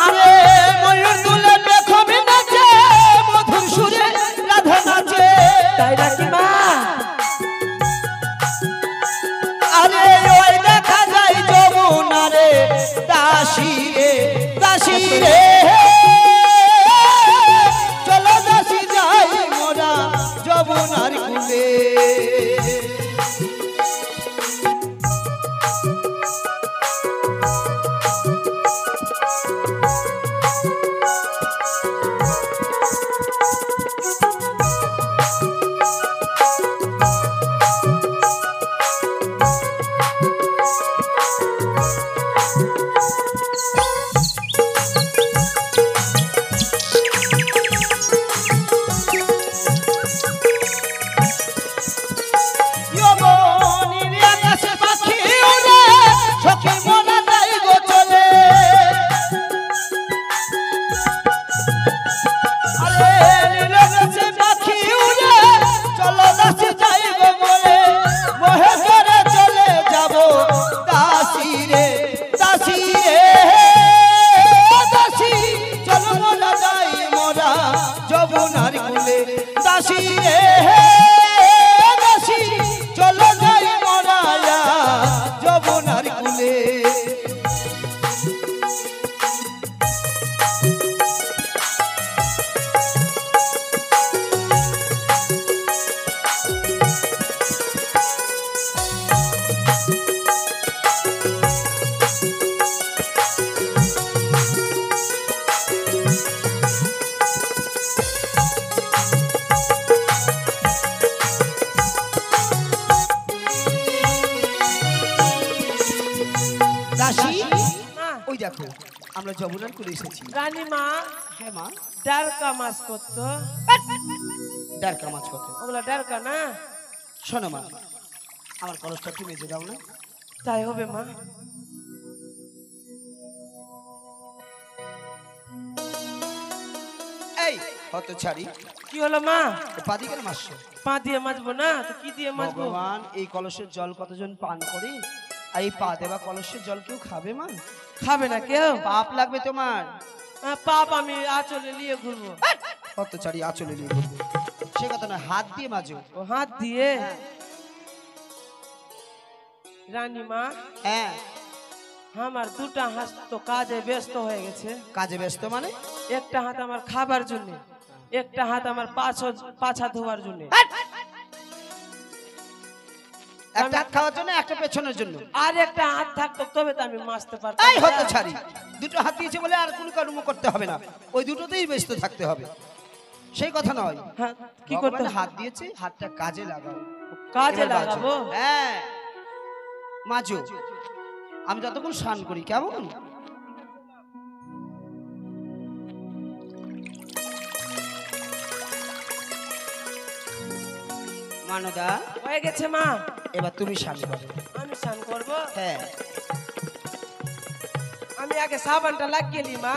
আরে ময়ূর তুলে পেখমে নাচে, মধুর সুরে রাধা নাচে। তাই নাকি মা? আরে ওই দেখা যায় যমুনা রে দাসী রে, দাসী রে, চলো দাসী যাই মোরা যমুনার কূলে। যমুনার আকাশে পাখি উড়ে, সখী মোরা যাই গো চলে, আরে নীল আকাশে পাখি উড়ে, চলো দাসী যাই গো মোরে, মোহে করে চলে যাব দাসী রে, দাসী রে, দাসী চলো মোরা যাই মোরা যমুনার কূলে, দাসী রে, দাসী চলো যাই মোরা যমুনার কূলে। দেখো আমরা যমুনার করে এসেছি। রানীমা হ্যাঁ মা। ডারকা মাছ করতো, ডারকা মাছ কত? ওগুলা ডারকা না? শোনো মা, আমার কলসটা একটু মেজে দাও না। তাই হবে মা। এই হত ছাড়ি, কি হলো মা? পাদিকের মাছ। পা দিয়ে মাজবো না তো কি দিয়ে মাজবো? ভগবান, এই কলসের জল কতজন পান করে, আর এই পা দেওয়া কলসের জল কেউ খাবে মা? খাবে না কেউ? পাপ লাগবে তোমার। পাপ আমি আঁচলে নিয়ে ঘুরবো। হত ছাড়ি, আঁচলে নিয়ে ঘুরবে সে কথা না, হাত দিয়ে মাজো। ও হাত দিয়ে? রানীমা হ্যাঁ, আমার দুটা হাত তো কাজে ব্যস্ত হয়ে গেছে। কাজে ব্যস্ত মানে? একটা হাত আমার খাবার জন্য, একটা হাত আমার পাছা ধোয়ার জন্য। একটা হাত খাওয়ার জন্য, একটা পেছনের জন্য। আর একটা হাত থাকতো তবে তো আমি মাছতে পারতাম। এই হত ছাড়ি, দুটো হাত দিয়েছে বলে আর কোনো কর্ম করতে হবে না, ওই দুটোতেই ব্যস্ত থাকতে হবে সেই কথা নয়। হ্যাঁ, কি করতে? ভগবান হাত দিয়েছে, হাতটা কাজে লাগাও। কাজে এবার মাজো। লাগাবো? হ্যাঁ মাজো, আমি যতক্ষণ স্নান করি। কেমন? মানদা হয়ে গেছে মা। এবার তুমি স্নান করো। আমি স্নান করবো? হ্যাঁ, আমি আগে সাবানটা লাগিয়ে নি মা।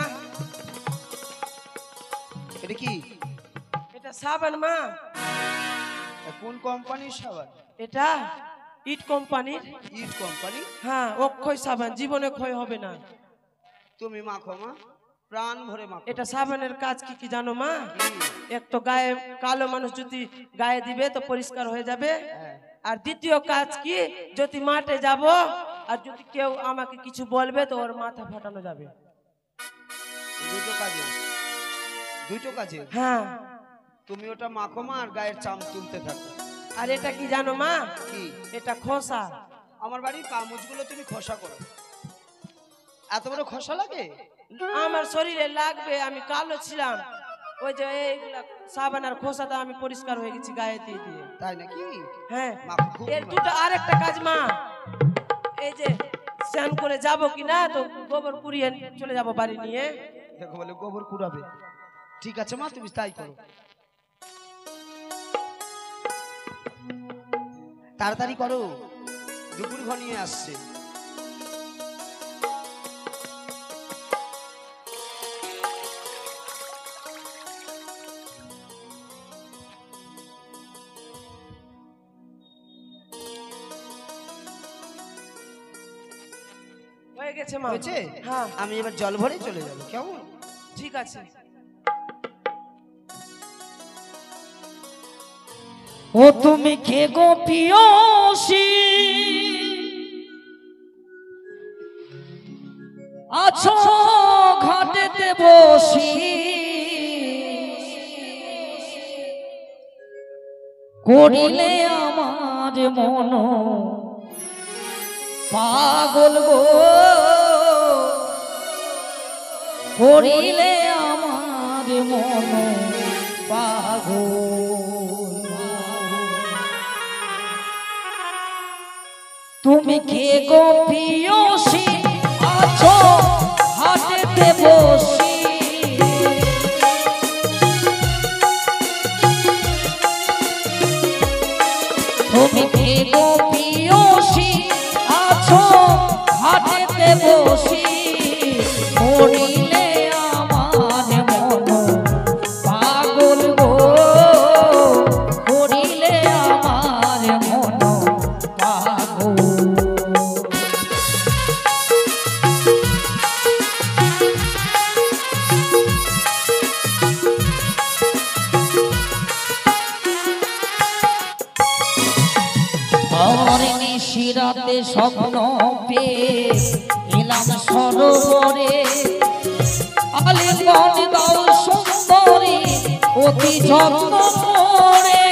এটা কি? এটা সাবান মা। কোন কোম্পানির সাবান? এটা ইট কোম্পানির। ইট কোম্পানি? হ্যাঁ, অক্ষয় সাবান, জীবনে ক্ষয় হবে না। তুমি মাখো মা, প্রাণ ভরে মাখো। এটা সাবানের কাজ কি কি জানো মা? এক তো গায়ে কালো মানুষ যদি গায়ে দিবে তো পরিষ্কার হয়ে যাবে। আর দ্বিতীয় কাজ কি, যদি মাঠে যাব আর যদি কেউ আমাকে কিছু বলবে তো ওর মাথা ফাটানো যাবে। দুটো কাজে, দুটো কাজে। হ্যাঁ, তুমি ওটা মাখো মা, আর গায়ের চাম তুলতে থাকো। আর এটা কি জানো মা? কি? এটা খোসা। আমার বাড়ির কামুজগুলো তুমি খোসা করো। এত বড় খোসা লাগে? আমার শরীরে লাগবে, আমি কালো ছিলাম, ওই যে এইগুলা সাবান আর খোসাটা আমি পরিষ্কার হয়ে গেছি গায়ে দিয়ে দিয়ে। তাই নাকি? হ্যাঁ, মাখো, খুব এর মাখো। দুটো আরেকটা কাজ মা, এই যে স্নান করে যাব কিনা তো গোবর কুড়িয়ে চলে যাব বাড়ি নিয়ে। দেখো বলে গোবর কুড়াবে। ঠিক আছে মা, তুমি তাই করো। তাড়াতাড়ি করো, দুপুর ঘনিয়ে আসছে। হয়ে গেছে মা। হয়েছে? হ্যাঁ, আমি এবার জল ভরে চলে যাবো। কেমন? ঠিক আছে। ও তুমি কে গো পিয়সী, আছো ঘাটেতে বসি, করিলে আমার মন পাগল গো, করিলে আমার মন পাগল। তুমি কে গো পিয়সী, আছো হাটেতে বসি, তুমি কে গো পিয়সী, আছো হাটেতে বসি, মরিলে আমার মন পাগল গো, মরিলে আমার মন পাগল। আমার নিশিরাতে স্বপ্ন পেয়ে এলাম সরোবরে, আলিঙ্গন দাও সুন্দরী অতি যত্ন করে,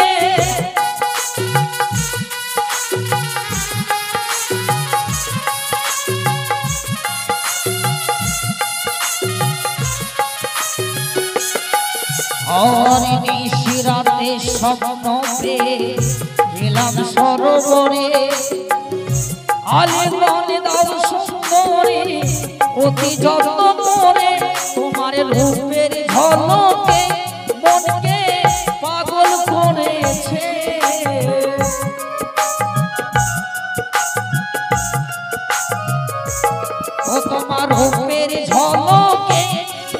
আর নিশিরাতে স্বপ্ন পেয়ে এলাম সরোবরে, আলিঙ্গন দাও সুন্দরী অতি যত্ন করে তোমার রূপের ঝলকে মনকে পাগল করেছে। ও তোমার রূপের ঝলকে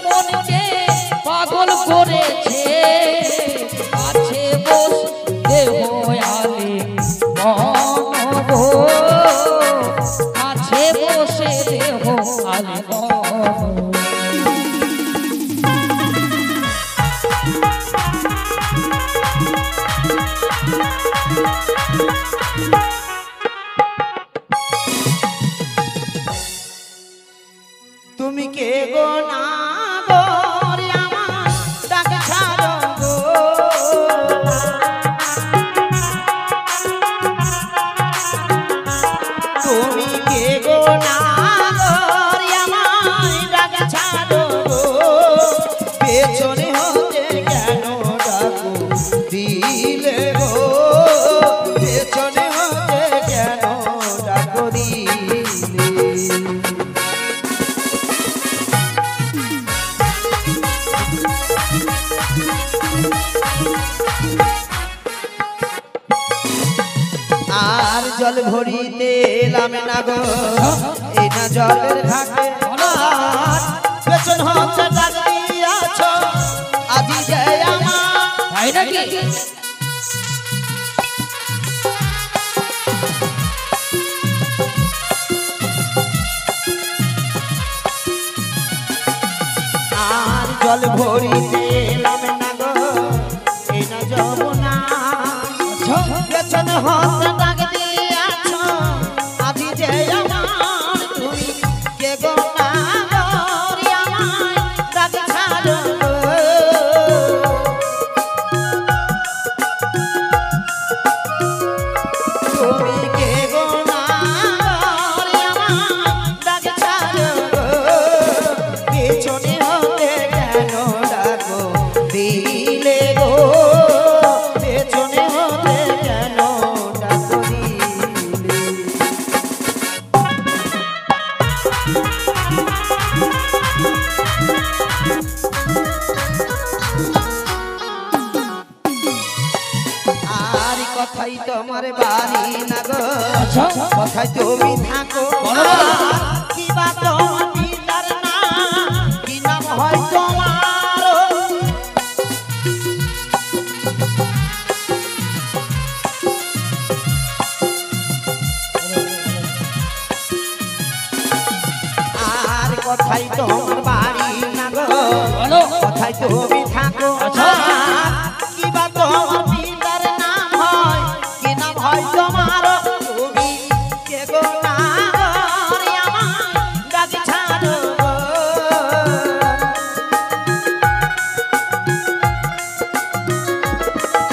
মনকে পাগল করেছে। আছে বস দেহ আলে মন গো, আছে বসে দেহ আলে মন। তুমি কে গো না গরি আমার ডাক ছাড়ো গো, তুমি কে গো না গরি আমার ডাক ছাড়ো গো, পেছনে হতে কেন ডাকো দিলে গো, পেছনে হতে কেন ডাকো দিলে। আর জল ভরিতে এলাম না গো, এই না জলের ঘাটে পেছন হচ্ছে ডাক দিয়াছ আজি যে আমার। তাই নাকি? আর জল ভরিতে এলাম না গো, এই না যমুনা পেছন হচ্ছে ডাক দিয়াছ আজি যে আমার। তুমি কে গো না গরি আমার ডাক ছাড়ো গো, তুমি কে গো না গরি আমার ডাক ছাড়ো গো, পেছনে হতে কেন ডাকো দিলে গো, পেছনে হতে কেন ডাকো দিলে। আর কথাই তোমার বাড়ি না গো, আচ্ছা কথাই তুমি থাকো বলো না। কি বা তোমার পিতার নাম, কি নাম হয় তোমার। আর কথাই তোমার বাড়ি না গো, বলো। কথাই তুমি থাকো আচ্ছা। কি বা তোমার পিতার নাম হয়, কি নাম হয় তোমার। তুমি কে গো না গরি আমার ডাক ছাড়ো গো,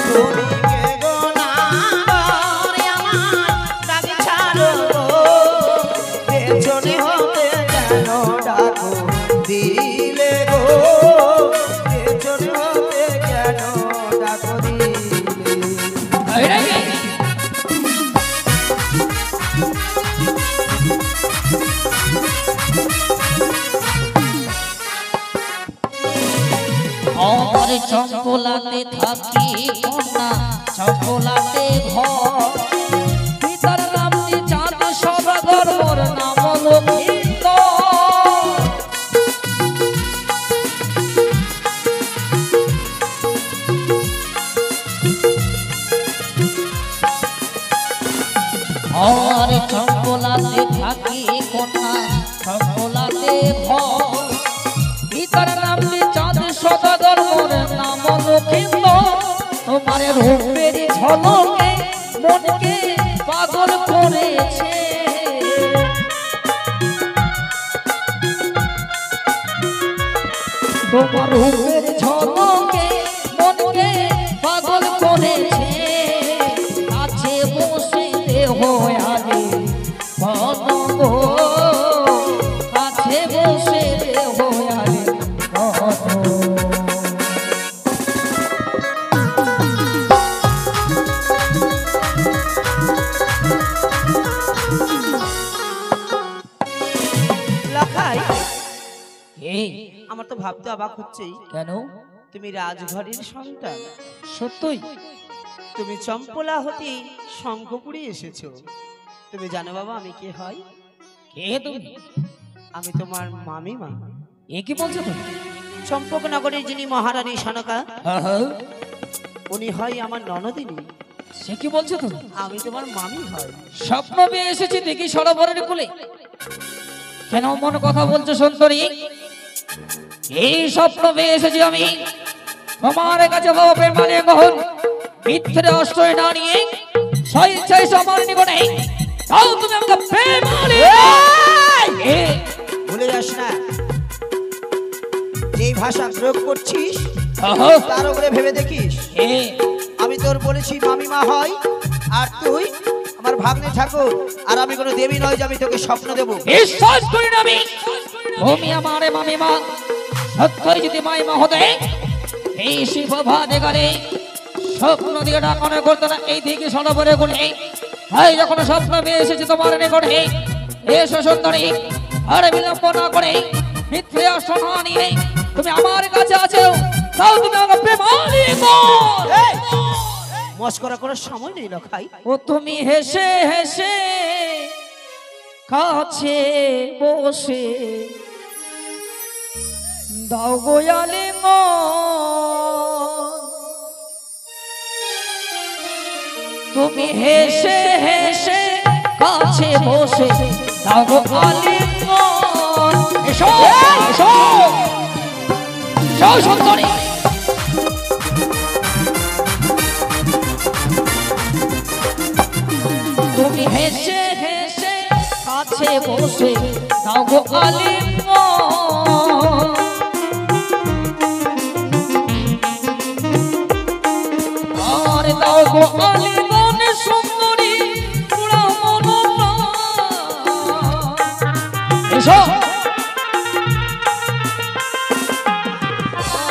তুমি কে গো না গরি আমার ডাক ছাড়ো গো, পেছনে হতে কেন ডাকো দিলে গো, পেছনে হতে কেন ডাকো দিলে। তাই নাকি? আমার চম্পলাতে থাকি কন্যা, চম্পলাতে ঘর, পিতার নামটি চাঁদ সদাগর, মোর নাম লক্ষ্মীন্দর। আমার চম্পলাতে থাকি কন্যা, চম্পলাতে ঘর, পিতার নামটি চাঁদ সদাগর, মোর নাম লক্ষ্মীন্দর। তোমার রূপের ঝলকে মনকে পাগল করেছে। তোমার রূপের ঝলকে মনকে পাগল করেছে। আছে বসে দেহ আলে মন গো, আছে বসে দেহ আলে মন। আমার তো ভাবতে অবাক হচ্ছেই, কেন? তুমি রাজঘরের সন্তান, সত্যই? তুমি চম্পলা হতে শঙ্খপুরে এসেছো। তুমি জানো বাবা আমি কে হয়? কে তুমি? আমি তোমার মামিমা। এ কি বলছো তুমি? চম্পকনগরের যিনি মহারানী সনকা, হ্যাঁ, উনি হয় আমার ননদিনী। সে কি বলছো তুমি? আমি তোমার মামি হয়। স্বপ্ন পেয়ে এসেছি দেখি সরোবরের কোলে। কেন মন কথা বলছো সুন্দরী? এই স্বপ্ন পেয়ে এসেছি আমি তোমার কাছে বাপের মানে কখন মিথ্যে আশ্রয় না নিয়ে স্বেচ্ছায় আমার নিকটে তাও তুমি আমাকে প্রেমালে ভুলে যাস না, যেই ভাষা প্রয়োগ করছিস তার উপরে ভেবে দেখিস। আমি তোর বলেছি মামিমা হয়, আর তুই আমার ভাগ্নে ঠাকুর, আর আমি কোনো দেবী নয় যে আমি তোকে স্বপ্ন দেবো। বিশ্বাস করি না আমি তুমি আমারে মামিমা। সত্যই যদি মাইমা হতে এই শিব ভাদে গেলে স্বপ্ন দিয়ে ডাকানো করতো না। এই দিকে সরোবরে কোলে ভাই যখন স্বপ্ন পেয়ে এসেছি তোমার নিকটে, এসো সুন্দরী, আর বিলম্ব না করে মিথ্যে আশ্রয় না নিয়ে তুমি আমার কাছে আছো, তাও তুমি আমাকে প্রেমালি মস্করা করার সময় নেই লখাই। ও তুমি হেসে হেসে কাছে বসে দাও গোয়ালে তুমি হেসে হেসে কাছে বসে দাও গোয়ালে এসো এসো এসো সুন্দরী। তুমি হেসে হেসে কাছে বসে দাও গো আলিঙ্গন, আর দাও গো আলিঙ্গন সুন্দরী পুরা মন। এসো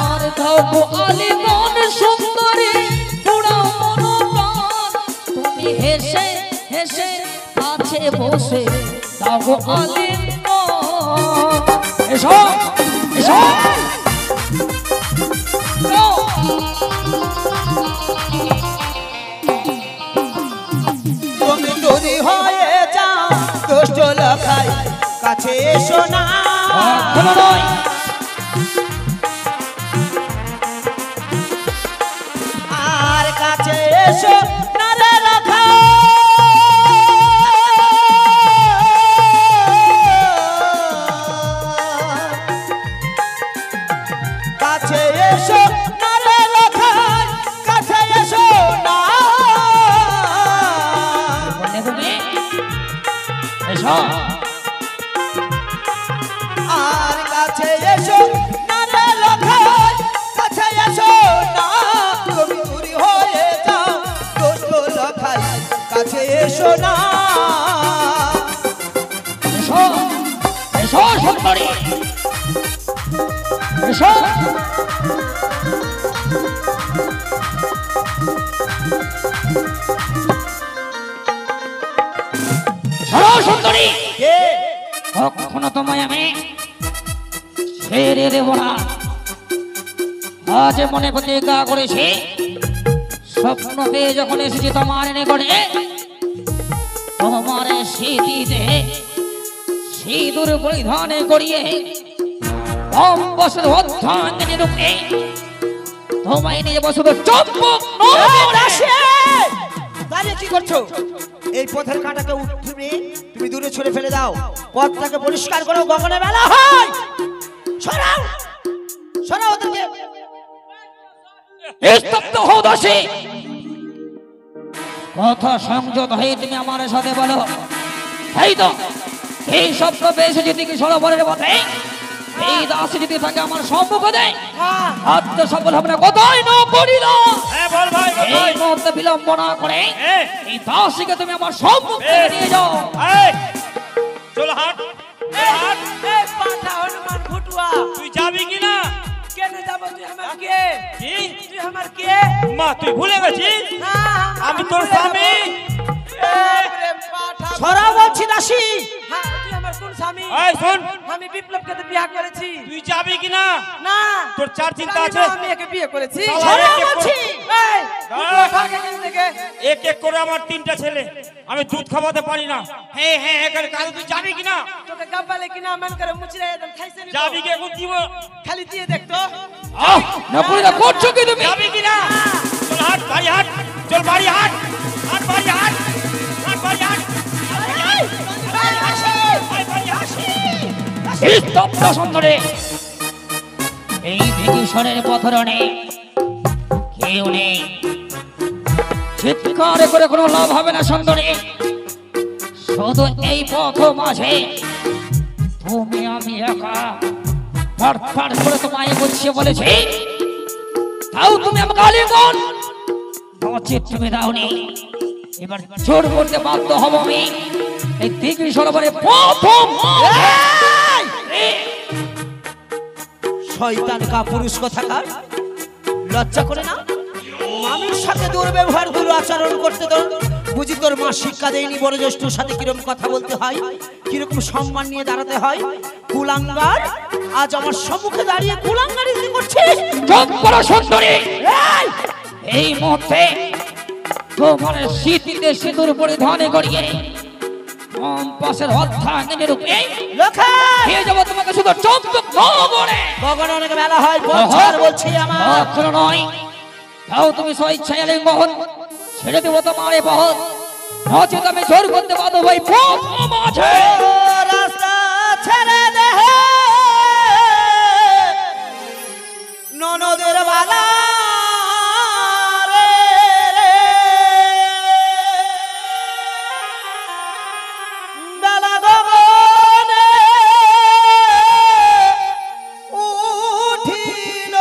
আর দাও গো আলিঙ্গন সুন্দরী পুরা মন। তুমি হেসে হেসে কাছে বসে দাও গো আলিঙ্গন। এসো এসো তুমি যদি হয়ে যাও দুষ্ট লখাই, কাছে এসো না। কোনো নয়, আর কাছে এসো না রে লখাই। কাছে এসো না রে লখাই, কাছে এসো না। বললে তুমি এসো আর কাছে এসো না রে লখাই, কাছে এসো না। তুমি দূরে হয়ে যাও দুষ্ট লখাই, কাছে এসো না। এসো এসো সুন্দরী এসো। সরো সুন্দরী, কখনো তোমায় আমি ছেড়ে দেব না। আজ মনে প্রতিজ্ঞা করেছি স্বপ্ন পেয়ে যখন এসেছি তোমার নিকটে, তোমার স্মৃতিতে সিঁদুর পরিধান করিয়ে অধ্যাঙ্গিনী রূপে তোমায় নিয়ে বসব চম্পক দাঁড়িয়ে কি করছো? এই পথের কাঁটাকে উঠে তুমি দূরে ছুড়ে ফেলে দাও। পথটাকে পরিষ্কার করো, গগনে বেলা হয়। সরাও সরাও ওদেরকে। স্তব্ধ হও দাসী, কথা সংযত হয়ে তুমি আমার সাথে বলো। তাই তো এই স্বপ্ন পেয়েছে যদি কি সরোবরের পথে এই দাসী যদি থাকে আমার সম্মুখে দেয় আত্মসফল হবে না। কোথায় না পড়িল বল ভাই এই মুহূর্তে বিলম্ব না করে এই দাসীকে তুমি আমার সম্মুখে নিয়ে যাও। চল হাট হাট। এই পাঠা হনুমান ফুটুয়া, তুই যাবি কি না? কেন যাব? তুই আমার কে? কি? তুই আমার কে? মা তুই ভুলে গেছিস না, আমি তোর স্বামী। প্রেম পাঠা। সরাও বলছি দাসী। হ্যাঁ, তুই আমার তোমার কোন স্বামী? এই শোন, আমি বিপ্লবকে তো বিয়ে করেছি। তুই যাবি কিনা? না, তোর চার চিন্তা আছে। আমি একে বিয়ে করেছি। শালা এক এক বলছি, এই, দাঁড়া। ভাগ এখান থেকে। এক এক করে আমার 3টা ছেলে, আমি দুধ খাওয়াতে পারি না। হ্যাঁ হ্যাঁ এখানে কাজে তুই যাবি কিনা? তোকে গাব্বালে কিনা মান করে মুচড়ে একদম খাইছে নি তো। যাবি কি এখন দিব? খালি দিয়ে দেখতো। আহ না পুরিদা করছো কি তুমি? যাবি কিনা? চল হাট বাড়ি হাট, চল বাড়ি হাট, হাট বাড়ি হাট, হাট বাড়ি হাট, স্তব্ধ সুন্দরে এই বিভীষণের পথরণে কেউ নেই, চিৎকার করে কোনো লাভ হবে না সুন্দরী। শুধু এই পথ মাঝে তুমি আমি একা ফটফট করে তোমায় বুঝিয়ে বলেছি, তাও তুমি আমাকে আলিঙ্গন নচিত তুমি দাওনি। এবার জোর করতে বাধ্য হব আমি এই দিঘি সরোবরে প্রথম। শয়তান কাপুরুষ কথাকার, লজ্জা করে না? মামির সাথে দুর্ব্যবহার দুরাচরণ করতে তো বুঝি তোর মা শিক্ষা দেয়নি? বড় জ্যেষ্ঠর সাথে কিরকম কথা বলতে হয়, কিরকম সম্মান নিয়ে দাঁড়াতে হয়। কুলাঙ্গার, আজ আমার সম্মুখে দাঁড়িয়ে কুলাঙ্গারি করছিস? চুপ করো সুন্দরী। এই মুহূর্তে তোমার স্মৃতিতে সিঁদুর পরিধানে করিয়ে কম্পাসের অর্থাঙ্গিনী রূপে লোকে খেয়ে যাবো তোমাকে শুধু চমচক করে। গগনে অনেক মেলা হয়, বছর বলছি আমার। কখনো নয়, তাও তুমি স্বেচ্ছায় আলিঙ্গন ছেড়ে দেবো তোমার এ পথ, নচেত আমি জোর করতে বাধ্য হই প্রথম আছে। ও রাস্তা ছেড়ে দে ননদের বালা রে, বেলা গগনে উঠিল,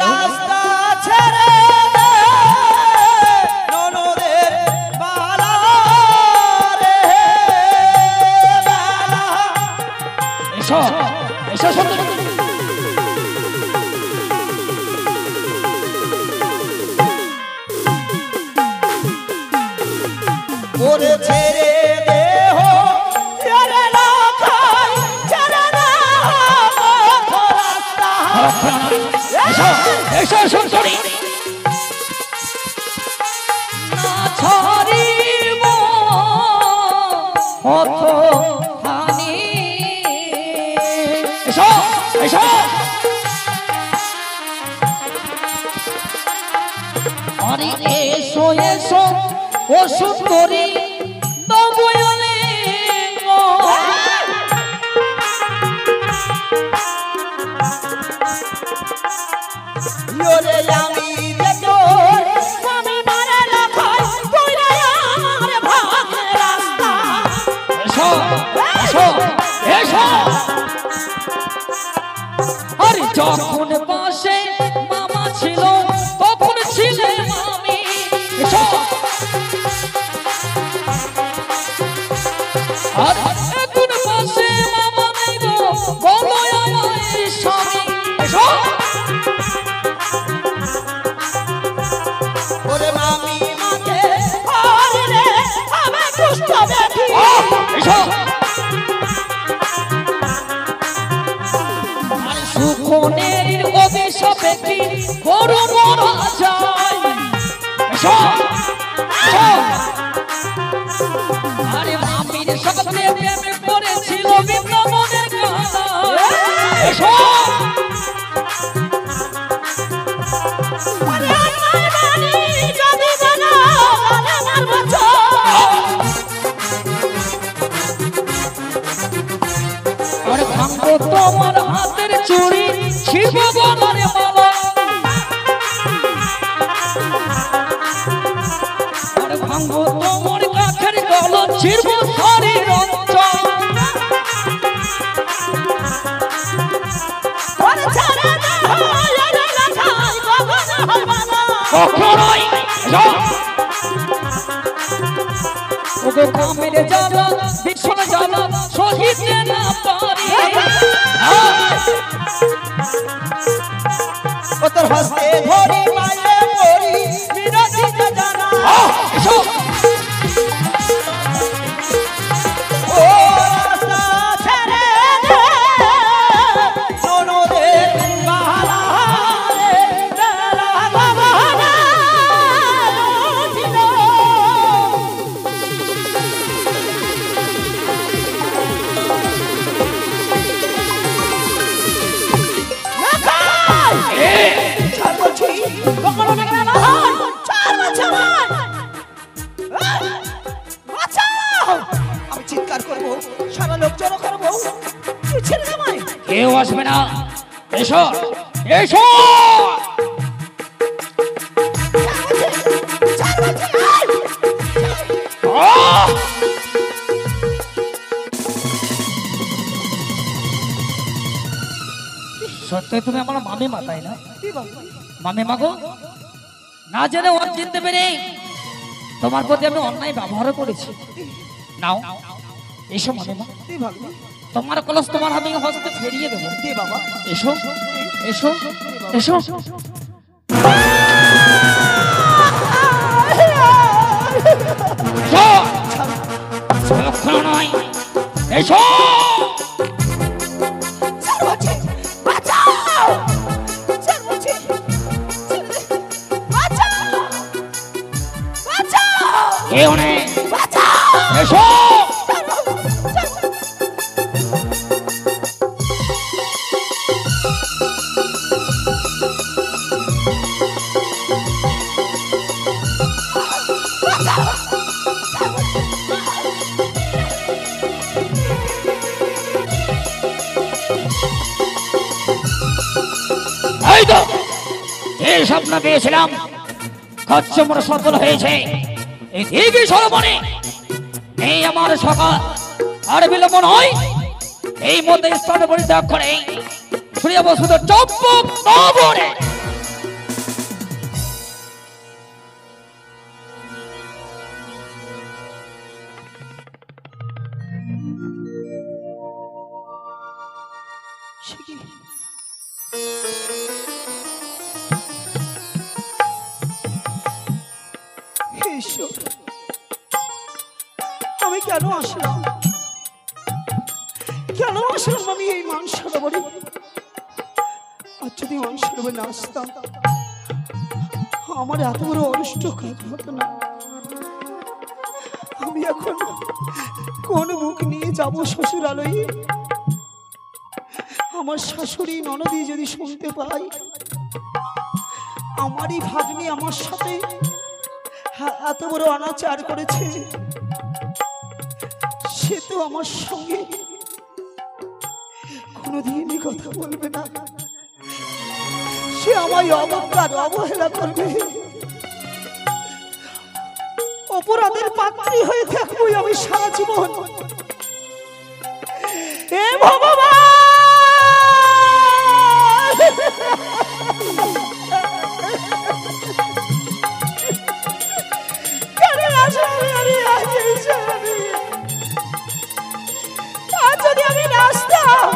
রাস্তা ছেড়ে দে ননদের বালা রে, বেলা। এসো এসো সুন্দরী। ওরে ছেড়ে দে হো রে লাখাই, ছেড়ে দে হো রাস্তা। এসো এসো সুন্দরী। না ছাড়িব পথ হানি। এসো এসো। আরে এসো এসো ও সুন্দরী দয়ালে ওরে আমি যে তোর আমি মারে লাখাই, তুই রে আমার ভাগ রাস্তা। এসো এসো এসো। আরে যখন পাশে মামা ছিল তখন ছিলে মামি। এসো। আর এখন পাশে মামা নেই গো, বলো আমার স্বামী। এসো। ওরে মামি মাকে আরে রে আমি দুষ্ট বেটি। এসো। আর সুখনের অভিশাপে কি বড় মরা যায়। এসো এসো। আরে মামির সাথে প্রেমে পড়েছিল বিপ্লবের গানা। এসো। আরে আমার বাড়ি যদি জানা আমার বছর। আর ভাঙবো তোমার হাতের চুড়ি, ছিড়বো গলার মালা। আর ভাঙবো তোমার কাঠের গলা, ছিড়বো শাড়ির অঞ্চল। ওরে ছেড়ে দে হো রে লাখাই, গগনে হবে না। কখনোই এসো। ওগো কামের জ্বালা ভীষণ জ্বালা সহিতে না পারি। ও তোর হস্তে ধরি মায়ে পড়ি, বিরতি জানা। এসো ছাড় বলছি, কখনো দেখবে না হয়। ছাড় বলছি আমার। বাঁচাও! আমি চিৎকার করবো, সারা লোক জড়ো করবো, তুই ছেড়ে দে আমায়। কেউ আসবে না, এসো এসো। ছাড় বলছি, আহ! সত্যি তুমি আমার মামি মা, তাই না? মামি মাগো, না জেনে ওর চিনতে পেরে তোমার প্রতি আমি অন্যায় ব্যবহার করেছি। নাও এসো মামি মা, তোমার কলস তোমার আমি হস্তে ফিরিয়ে দেবো। দে বাবা, এসো এসো এসো। নয় এসো। ছাড় বলছি, বাঁচাও! ছাড় বলছি, বাঁচাও! বাঁচাও! কেউ নেই, বাঁচাও! এসো। এই তো এই স্বপ্ন পেয়েছিলাম, কচ্ছমর সফল হয়েছে। এই দিকে সরবনে এই আমার সকাল আর বিলম্ব নয়, এই মধ্যে স্থান পরিত্যাগ করে সূর্য বসুদ চম্পক নবরে। ঈশ্বর, আমি কেন আসলাম? কেন আসলাম আমি এই মান সরোবরে? আর যদি মান সরোবরে না আসতাম, আমার এত বড় অনিষ্ট কাজ হতো না। আমি এখন কোন মুখ নিয়ে যাব শ্বশুরালয়ে? আমার শাশুড়ি ননদি যদি শুনতে পাই আমারই ভাগ্নি আমার সাথে এত বড় অনাচার করেছে, সে তো আমার সঙ্গে কোনোদিনই কথা বলবে না, সে আমায় অবজ্ঞার অবহেলা করবে। অপরাধের পাত্রী হয়ে থাকবো আমি সারা জীবন। হে ভগবান, যদি আমি নাচতাম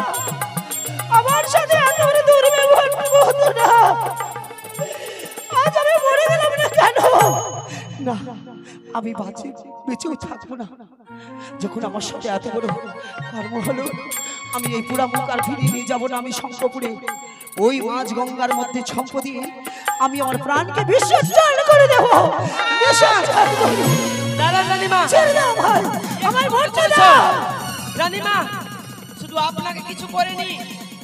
আমার সাথে এত বড় দুর্ব্যবহার হতো না। আজ আমি মরে গেলাম না কেন? না, আমি বেঁচেও থাকবো না। যখন আমার সাথে এত বড় কর্ম হলো, আমি এই পুরা মুখ আর ফিরিয়ে নিয়ে যাবো না। আমি শঙ্করপুরে ওই মাঝ গঙ্গার মধ্যে ছম্প দিয়ে আমি আমার প্রাণকে বিসর্জন করে দেবো। রানীমা, ছেড়ে দাও ভাই, আমার মরতে দাও। রানীমা শুধু আপনাকে কিছু করেনি,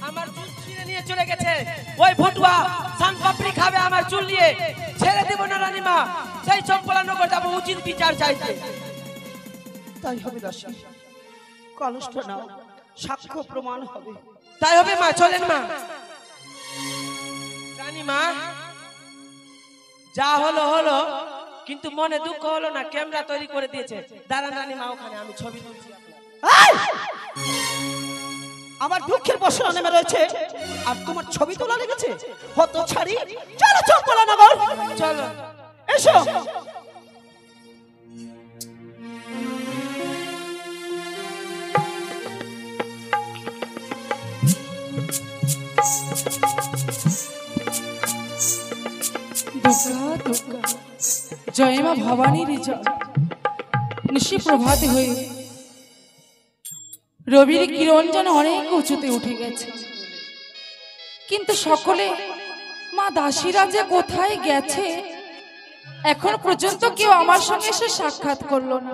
আমার চুল ছিঁড়ে নিয়ে চলে গেছে। ওই ভুটুয়া সান পাপড়ি খাবে আমার চুল নিয়ে। ছেড়ে দেব না রানীমা, সেই চম্পলানগর যাবো উচিত বিচার চাইতে। তাই হবে দাসী, কলসটা নাও, সাক্ষ্য প্রমাণ হবে। তাই হবে মা, চলেন মা। রানীমা, যা হলো হলো, কিন্তু মনে দুঃখ হলো না। ক্যামেরা তৈরি করে দিয়েছে, দাঁড়ান রানীমা ওখানে, আমি ছবি তুলছি। আমার দুঃখের বসরা নেমে রয়েছে আর তোমার ছবি তোলা লেগেছে। হত ছাড়ি, চলো চম্পলানগর, চলো এসো। দুর্গা দুর্গা জয় মা ভবানীর জয়। নিশি প্রভাতে হয়ে রবির কিরণ যেন অনেক উঁচুতে উঠে গেছে, কিন্তু সকলে মা দাসীরা যে কোথায় গেছে এখন পর্যন্ত কেউ আমার সঙ্গে এসে সাক্ষাৎ করলো না।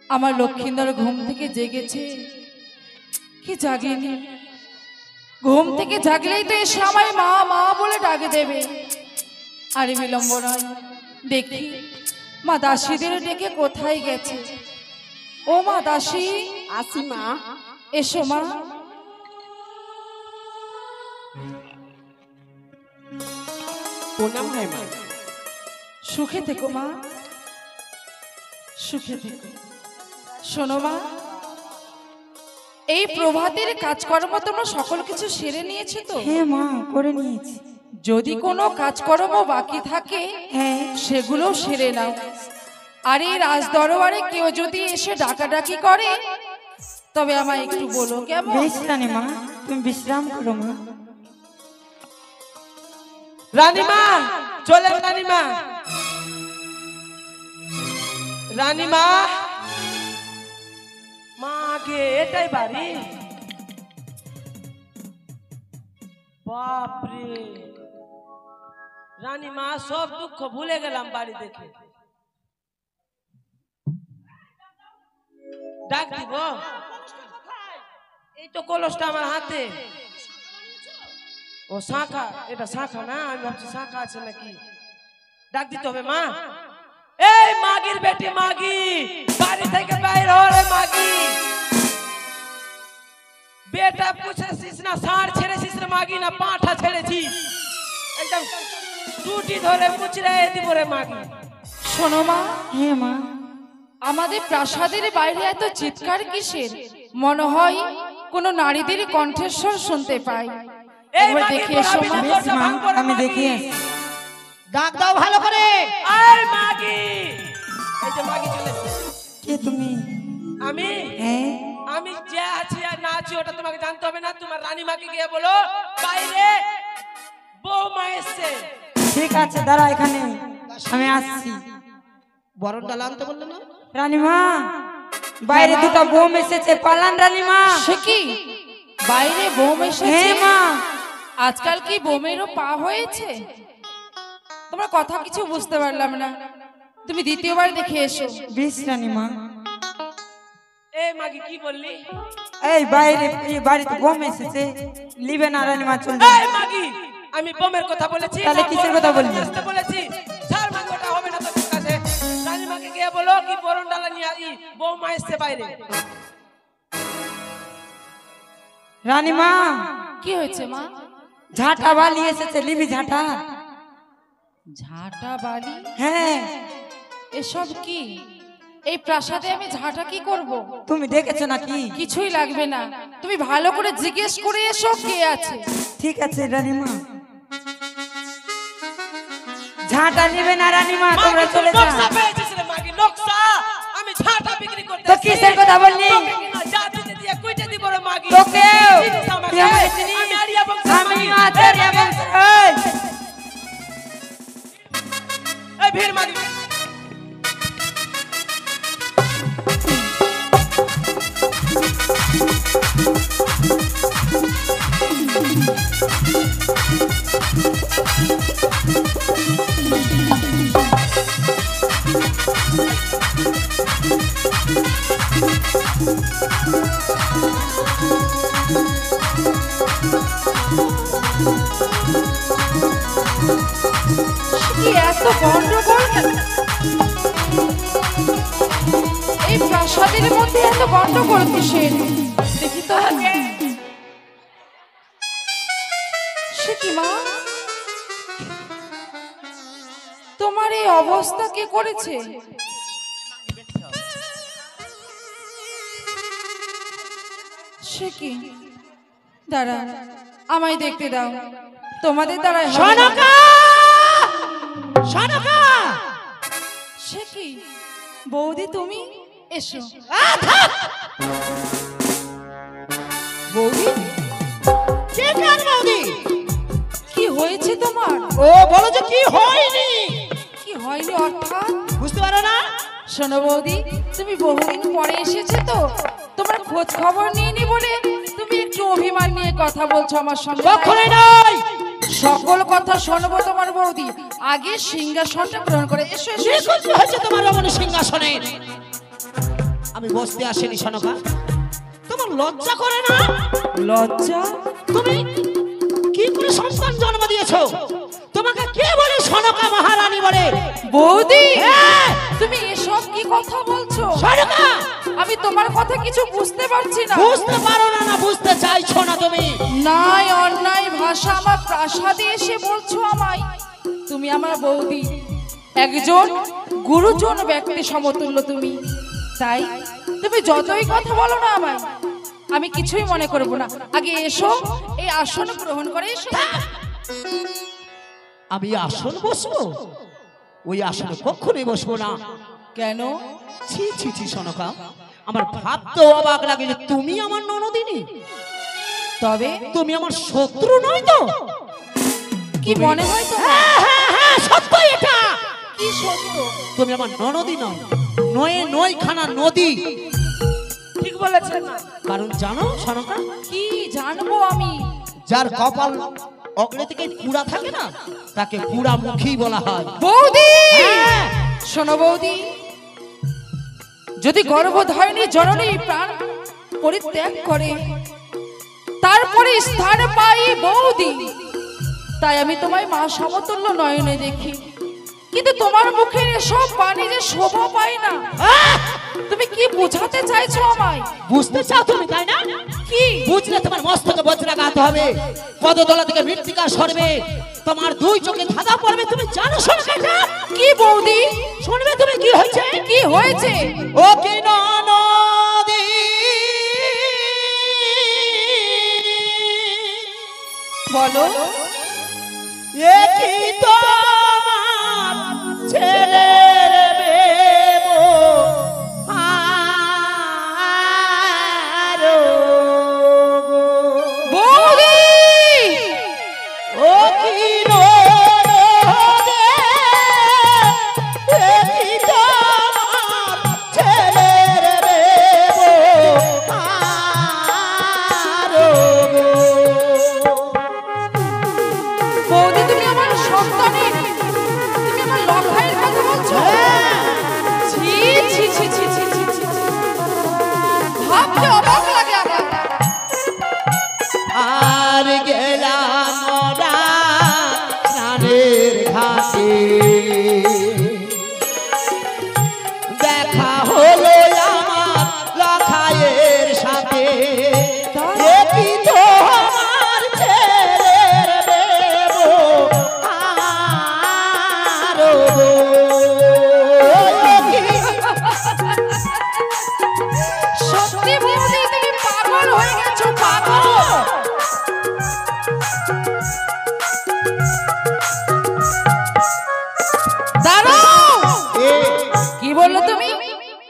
আমার লক্ষ্মীন্দর ঘুম থেকে জেগেছে কি জাগেনি, ঘুম থেকে জাগলেই তো এসে আমায় মা মা বলে ডাকে দেবে। আরে বিলম্ব নয়, দেখি মা দাসীদের ডেকে কোথায় গেছে। ও মা দাসী, আসি মা। এসো মা। প্রণাম হয় মা। সুখে থেকো মা, সুখে থেকো। শোনো মা, এই প্রভাতের কাজকর্ম তোমরা সকল কিছু সেরে নিয়েছো তো? হ্যাঁ মা, করে নিয়েছি। যদি কোনো কাজকর্ম বাকি থাকে হ্যাঁ, সেগুলো সেরে নাও। আর এই রাজদরবারে কেউ যদি এসে ডাকাডাকি করে তবে আমায় একটু বলো, কেমন? বেশ রানীমা, তুমি বিশ্রাম করো মা। রানীমা চলেন, রানীমা, রানীমা। মা গে, এটাই বাড়ি? বাপরে, রানীমা সব দুঃখ ভুলে গেলাম বাড়ি দেখে। ডাক দিব? এই তো কলসটা আমার হাতে। ও শাখা, এটা শাখা না? আমি ভাবছি শাখা আছে নাকি। ডাক দিতে হবে মা। এই মাগির বেটি, মাগি বাড়ি থেকে বাইর হ রে মাগি। বেটা পুছেছিস না ষাঁড় ছেড়েছিস রে মাগি, না পাঁঠা ছেড়েছিস? একদম টুটি ধরে মুচড়ে দিব রে মাগি। শোনো মা, হ্যাঁ মা। আমাদের প্রাসাদের বাইরে এত চিৎকার কিসের? মনে হয় কোনো নারীদের কণ্ঠস্বর শুনতে পাই। একবার দেখে এসো মা। বেশ মা, আমি দেখি আসি। ডাক দাও ভালো করে। আয় মাগি। এই যে মাগি চলে এসেছে। কে তুমি? আমি হ্যাঁ, আমি যে আছি আর না আছি ওটা তোমাকে জানতে হবে না। তোমার রানীমাকে গিয়ে বলো বাইরে বৌমা এসছে। ঠিক আছে, দাঁড়া এখানে, আমি আসছি। বরণ ডালা আনতে বললে না? রানীমা, বাইরে দুটো বোম এসেছে, পালান রানীমা। সে কি বাইরে বোম এসেছে? হ্যাঁ মা। আজকাল কি বোমেরও পা হয়েছে? তোমার কথা কিছু বুঝতে পারলাম না, তুমি দ্বিতীয়বার দেখে এসো। বেশ রানীমা। এই মাগি কি বললি? এই বাইরে, এই বাড়িতে বোম এসেছে, লিবে না রানীমা, চল যাও। এই মাগি, আমি বোমের কথা বলেছি? তাহলে কিসের কথা বললি? আসতে বলেছি। ছাড় মাগি, ওটা হবে না তোর কাছে। রানীমাকে গিয়ে বলো কি বরণ ডালা নিয়ে আই, বৌমা এসছে বাইরে। রানীমা, কি হয়েছে মা? ঝাঁটা বালি এসেছে, লিবি ঝাঁটা? ঝাঁটা বাড়ি? হ্যাঁ। এসব কি? এই প্রাসাদে আমি ঝাঁটা কি করব? তুমি দেখেছো নাকি? কিছুই লাগবে না, তুমি ভালো করে জিজ্ঞেস করে এসো কে আছে। ঠিক আছে রানীমা। ঝাঁটা নিবে না রানীমা, তোমরা চলে যাও। নকশা পেয়েছিস রে মাগি, নকশা। আমি ঝাঁটা বিক্রি করতে তো কিসের কথা বললি? তোকে কিনা জাদুতে দিয়ে কুইটে দিব রে মাগি। তোকেও? চিনিস আমাকে? তুই আমাকে চিনিস? আমি আরিয়া বংশের আমি মাগি। আচার্য বংশের। এই! এই ভিড় মাগি। কি এত গন্ডগোল কেন? এই প্রাসাদের মধ্যে এত গন্ডগোল কিসের? দেখি তো। সে কি মা, তোমার এই অবস্থা কে করেছে? সে কি? দাঁড়া, আমায় দেখতে দাও, তোমাদের দ্বারা সে কি? বৌদি তুমি এসো। বৌদি? কে কার বৌদি? কি হয়েছে তোমার? ও বলো যে কি হয়নি। কি হয়নি অর্থাৎ? বুঝতে পারো না? শোনো বৌদি, তুমি বহুদিন পরে এসেছে তো, তোমার খোঁজ খবর নিইনি বলে তুমি একটু অভিমান নিয়ে কথা বলছো আমার সঙ্গে। কখনোই নয়। সকল কথা শোনবো তোমার বৌদি, আগে সিংহাসনটা গ্রহণ করে এসো। এসো, এসো। কি হয়েছে তোমার রমণ সিংহাসনে? আমি বসতে আসিনি সনকা। তোমার লজ্জা করে না? লজ্জা? তুমি বৌদি তুমি এসব কি কথা বলছো? আমি তোমার কথা কিছু বুঝতে পারছি না। বুঝতে পারো না, না বুঝতে চাইছো না তুমি? নাই অন্যায় ভাষা আমার প্রাসাদে এসে বলছো আমায়। তুমি আমার বৌদি, একজন গুরুজন ব্যক্তি সমতুল্য তুমি, তাই তুমি যতই কথা বলো না আমায় আমি কিছুই মনে করব না। আগে এসো, এই আসন গ্রহণ করে এসো। আমি আসন বসবো? ওই আসনে কখনোই বসবো না। কেন? ছি ছি ছি সনকা, আমার ভাবতে অবাক লাগে যে তুমি আমার ননদিনী, তবে তুমি আমার শত্রু নয় তো? কি মনে হয় তো? হ্যাঁ সত্য এটা। কি সত্য? তুমি আমার ননদী নয়, নয়খানা নদী। ঠিক বলেছেন। কারণ জানো সনকা? কি জানবো আমি? যার কপাল অগ্নি থেকে পুরা থাকে না, তাকে পুরা মুখী বলা হয়। বৌদি শোনো বৌদি, যদি গর্ভধারিণী জননী প্রাণ পরিত্যাগ করে তারপরে স্থান পাই বৌদি, তাই আমি তোমায় মা সমতুল্য নয়নে দেখি, কিন্তু তোমার মুখের এসব বাণী যে শোভা পায় না। তুমি কি বোঝাতে চাইছো আমায়? বুঝতে চাও তুমি, তাই না? কি বুঝলে তোমার মস্তকে বজ্রাঘাত হবে, পদতলা থেকে মৃত্তিকা সরবে, তোমার দুই চোখে ধাঁধা পড়বে। তুমি জানো সনকা এটা? কি বৌদি? শুনবে তুমি কি হয়েছে? কি হয়েছে? ও কি ননদী, বলো। এ কি তোমার ছেলের ব্যবহার গো? বৌদি ও কি ননদে, এ কি তোমার ছেলের ব্যবহার গো? বৌদি তুমি আমার সন্তানের, তুমি আমার লখাইয়ের কথা বলছো? ছি ছি ছি ছি ছি ছি ছি। ভাবতে অবাক লাগে আমার। আর গেলাম মোরা স্নানের ঘাটে, দেখা হলো আমার লখাইয়ের সাথে। এ কি তোমার ছেলের ব্যবহার গো? সত্যি বৌদি তুমি পাগল হয়ে গেছো, পাগল। দাঁড়াও, কি বললো তুমি?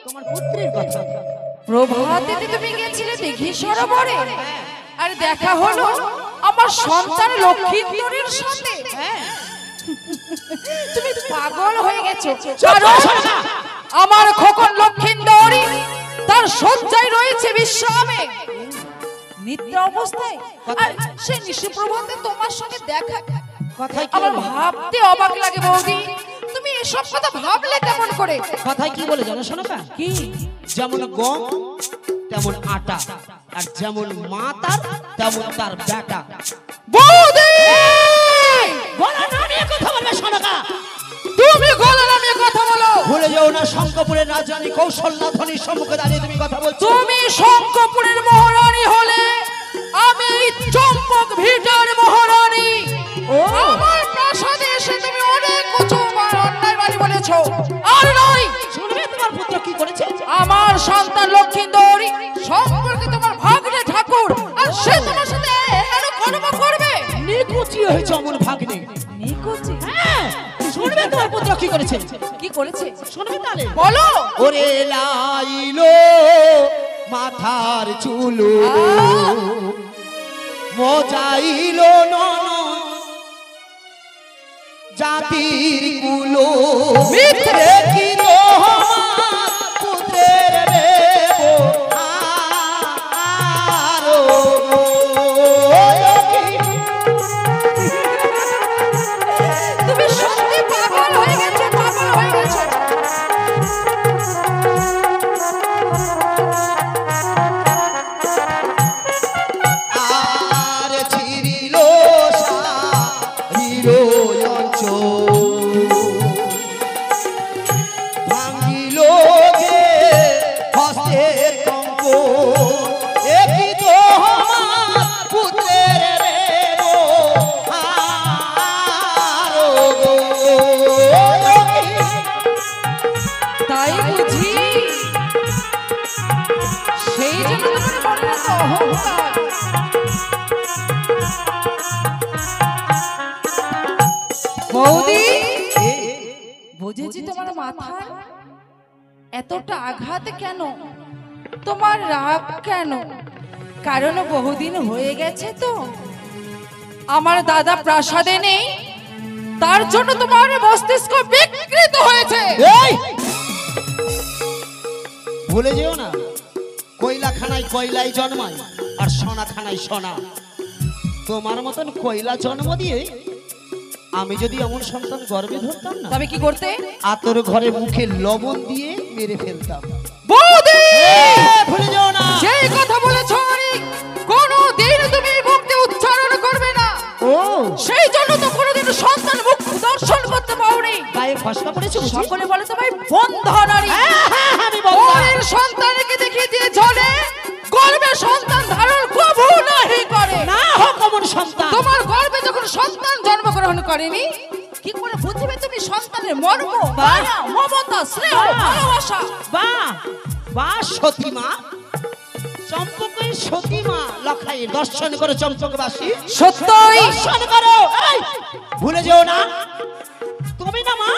তোমার পুত্রের কথা। প্রভাতে তুমি গেছিলে দিঘি সরোবরে, আর দেখা হলো আমার সন্তান লক্ষ্মীন্দরের সাথে। তুমি পাগল হয়ে গেছো। কারণ আমার খোকন লক্ষ্মীন্দরী তার শয্যায় রয়েছে বিশ্রামে, নিদ্রা অবস্থায়, আর সে নিশিপ্রভাতে তোমার সঙ্গে দেখা। কথায় কি আমার বলে? ভাবতে অবাক লাগে বৌদি, তুমি এসব কথা ভাবলে কেমন করে? কথায় কি বলে জানো শোনো? কি? যেমন গম তেমন আটা, আর যেমন মা তার তেমন তার বেটা। বৌদি গলা নামিয়ে কথা বলবে শোনকা। তুমি গলা নামিয়ে কথা বলো। ভুলে যাও না শঙ্কপুরের রাজধানী কৌশল্যা ধ্বনির সম্মুখে দাঁড়িয়ে তুমি কথা বলছো। তুমি শঙ্কপুরের মহারানী হলে আমি এই চম্পক ভিটার মহারানী। আমার প্রাসাদে এসে তুমি অনেক উঁচুবার অন্যায় বাড়ি বলেছো। আর নয়, শুনবে তোমার পুত্র কি করেছে? আমার সন্তান লক্ষ্মীন্দরী সম্পর্কে তোমার ভাগ্নে ঠাকুর, আর সে তোমার সাথে এখানে কর্ম করবে। নিকুচি হয়েছে অমন ভাগ্নে। নিকুচি? হ্যাঁ, শুনবে তোমার পুত্র কি করেছে? কি করেছে? শুনবে তাহলে? বলো। ওরে লাইলো মাথার চুলো, মজাইলো নন জাতির কুলো, মিথ্যে। কি তোমার পুত্রের ব্যবহার গো? তুমি সত্যি পাগল হয়ে গেছো, পাগল হয়ে গেছো। আর ছিড়িল সারিল অঞ্চল, বুঝেছি তোমার মাথায় এতটা আঘাত কেন, তোমার রাগ কেন? কারণ বহুদিন হয়ে গেছে তো আমার দাদা প্রাসাদে নেই, তার জন্য তোমার মস্তিষ্ক বিকৃত হয়েছে। ভুলে যেও না, কয়লা খানায় কয়লাই জন্মায় আর সোনা খানায় সোনা। তোমার মতন কয়লা জন্ম দিয়ে আমি যদি এমন সন্তান গর্ভে ধরতাম না, তবে কি করতে? আতর ঘরে মুখে লবণ দিয়ে মেরে ফেলতাম। বৌদি, ভুলে যেও না, সেই কথা বলেছো কোনদিন তুমি মুখে উচ্চারণ করবে না। ও সেই জন্য তো কোনদিন সন্তান মুখ দর্শন করতে পাওনি। গায়ে ফসকা পড়েছে বুঝি? সকলে বলে তোমায় বন্ধা নারী। আমি বন্ধা। পরের সন্তানকে দেখিয়ে দিয়ে চলে গর্ভে সন্তান ধারণ কবু নাহি করে। না হোক অমন সন্তান। তোমার গর্ভে যখন সন্তান জন্মগ্রহণ করেনি, কি করে বুঝবে তুমি সন্তানের মর্ম, মায়া, মমতা, স্নেহ, ভালোবাসা? বাহ বাহ, সতীমা, চম্পকের সতীমা লখাইয়ের দর্শন করো চম্পকবাসী, সত্যই দর্শন করো। এই, ভুলে যেও না, তুমি না মা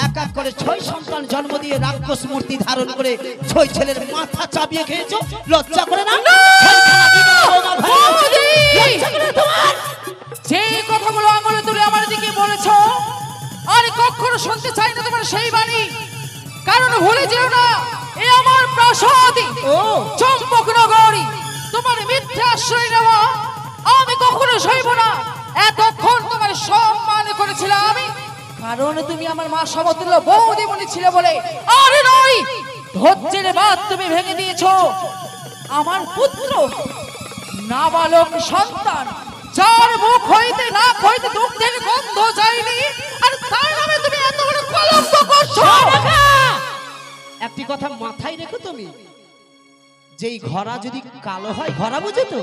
এক এক করে 6 সন্তান জন্ম দিয়ে রাক্ষস মূর্তি ধারণ করে 6 ছেলের মাথা চাপিয়ে খেয়েছো। লজ্জা করে না? যে কথাগুলো আঙুলে তুলে আমার দিকে বলেছো, আর কখনো শুনতে চাই না তোমার সেই বাণী। কারণ ভুলে যেও না, এ আমার প্রাসাদ, চম্পকনগরী। তোমার মিথ্যা আশ্রয় নেওয়া আমি কখনো সইব না। এতক্ষণ তোমার সম্মান করেছিলাম আমি, কারণ তুমি আমার মা সমতুল্য বৌদিমণি ছিল বলে। আর নয়, ধৈর্যের বাঁধ তুমি ভেঙে দিয়েছো। আমার পুত্র নাবালক সন্তান, যার মুখ হইতে না হইতে দুগ্ধের গন্ধ যায়নি, আর তার নামে তুমি এত বড় কলঙ্ক করছো। একটি কথা মাথায় রেখো, তুমি যেই ঘোড়া যদি কালো হয়, ঘোড়া বুঝো তো,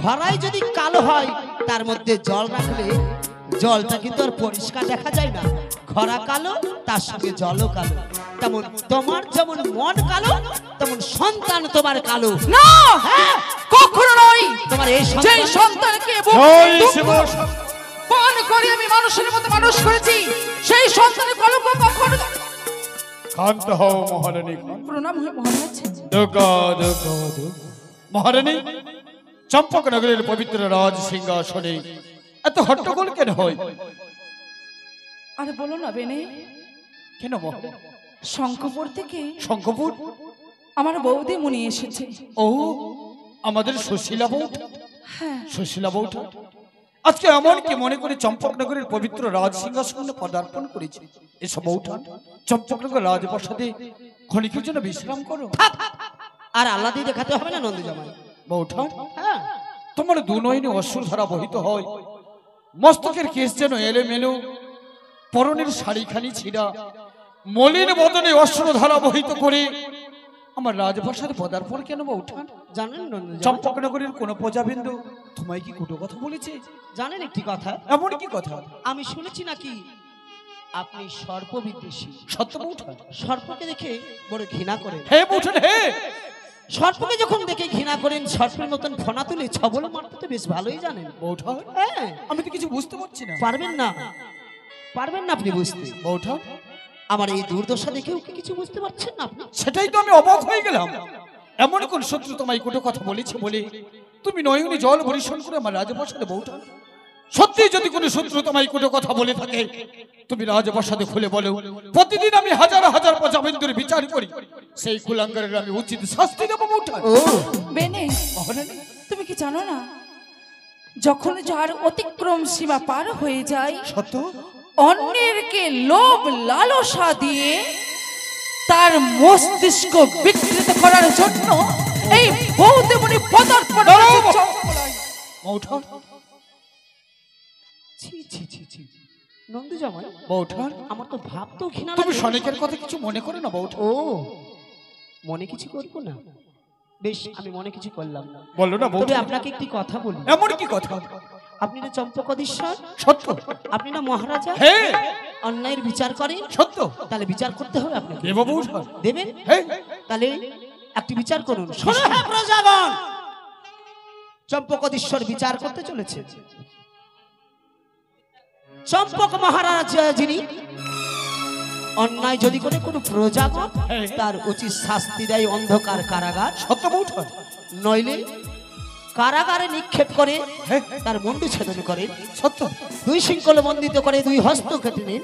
ঘোড়ায় যদি কালো হয় তার মধ্যে জল রাখলে জলটা কিন্তু আর পরিষ্কার দেখা যায় না। ঘোড়া কালো, তার সঙ্গে জলও কালো। তেমন তোমার যেমন মন কালো, তেমন সন্তান তোমার কালো। না, কখনো নয়। তোমার এই যেই সন্তানকে পান করে আমি মানুষের মতো মানুষ করেছি, সেই সন্তানের কলঙ্ক কখনো। শান্ত হও মহারানী। প্রণাম হয় মহারাজ। মহারানী, চম্পক নগরের পবিত্র রাজ সিংহাসনে এত হট্টগোল কেন হয়? আরে বলো না বেনে, কেন মহারানী? শঙ্কপুর থেকে শঙ্কপুর আমার বৌদি মুনি এসেছে। ও, আমাদের সুশীলা বউটা। হ্যাঁ, সুশীলা বউটা আজকে এমন কি মনে করে চম্পকনগরের পবিত্র রাজ সিংহাসনে পদার্পণ করেছে। এসব বউটা চম্পকনগর রাজপ্রাসাদে ক্ষণিকের জন্য বিশ্রাম করো। আর আল্লাহ দিয়ে দেখাতে হবে না নন্দী জামাই। বউটা, হ্যাঁ, তোমার দু নয়নে অশ্রুধারা বহিত হয়, মস্তকের কেশ যেন এলোমেলো, পরনের শাড়িখানি ছিঁড়া, মলিন বদনে অশ্রুধারা বহিত করে আমার রাজপ্রাসাদে পদার্পণ কেন বউটা? জানেন নন্দী জামাই? চম্পকনগরের কোন প্রজাবিন্দু তোমায় কি কুটো কথা বলেছে? জানেন একটি কথা? এমন কি কথা? আমি শুনেছি নাকি আপনি সর্প বিদ্বেষী। সত্য বউটা? সর্পকে দেখে বড় ঘৃণা করেন। হে বউটা হে, সর্পকে যখন দেখে ঘৃণা করেন, সর্পের মতন ফনা তুলে ছবল মারতে তো বেশ ভালোই জানেন। বউটা হ্যাঁ, আমি তো কিছু বুঝতে পারছি না। পারবেন না, পারবেন না আপনি বুঝতে। বউটা, আমার এই দুর্দশা দেখেও কি কিছু বুঝতে পারছেন না আপনি? সেটাই তো আমি অবাক হয়ে গেলাম। এমন কোন শত্রু তোমায় কুটো কথা বলেছে বলে তুমি নয়নে জল বরিশন করে আমার রাজপ্রাসাদে বউটা? সত্যি যদি কোনো শত্রু তোমায় কুটো কথা বলে থাকে, তুমি রাজপ্রাসাদে খুলে বলো। প্রতিদিন আমি হাজার হাজার প্রজাবিন্দুর বিচার করি, সেই কুলাঙ্গারের আমি উচিত শাস্তি দেবো বউটা। বেনে, তুমি কি জানো না, যখন যার অতিক্রম সীমা পার হয়ে যায়, সত্য অন্যেরকে লোভ লালসা দিয়ে তার মস্তিষ্ক বিকৃত করার জন্য এই বৌদিমণি পদার্পণ করেছে চম্পলায়। বউটা, ছি ছি ছি ছি, নন্দী জামাই, বউটা, আমার তো ভাবতেও ঘৃণা তুমি লাগে। সনিকের কথা কিছু মনে করো না বউটা? ও, মনে কিছু করবো না? বেশ, আমি মনে কিছু করলাম না। বলো না তবে বউটা। আপনাকে একটি কথা বলি। এমন কি কথা? আপনি না চম্পকদীশ্বর, সত্য। আপনি না মহারাজা, হ্যাঁ অন্যায়ের বিচার করেন। সত্য। তাহলে বিচার করতে হবে আপনাকে। দেব বউটা? দেবেন? হ্যাঁ। তাহলে একটি বিচার করুন। শোনো হে প্রজাগণ, চম্পকদীশ্বর বিচার করতে চলেছে। চম্পক মহারাজ যিনি অন্যায় যদি করে কোনো প্রজাগণ তার উচিত শাস্তি দেয় অন্ধকার কারাগার, সত্য বৌঠান। নইলে কারাগারে নিক্ষেপ করে তার মুন্ডু ছেদন করে, সত্য। দুই শৃঙ্খল বন্দিত করে, দুই হস্ত কেটে নেন,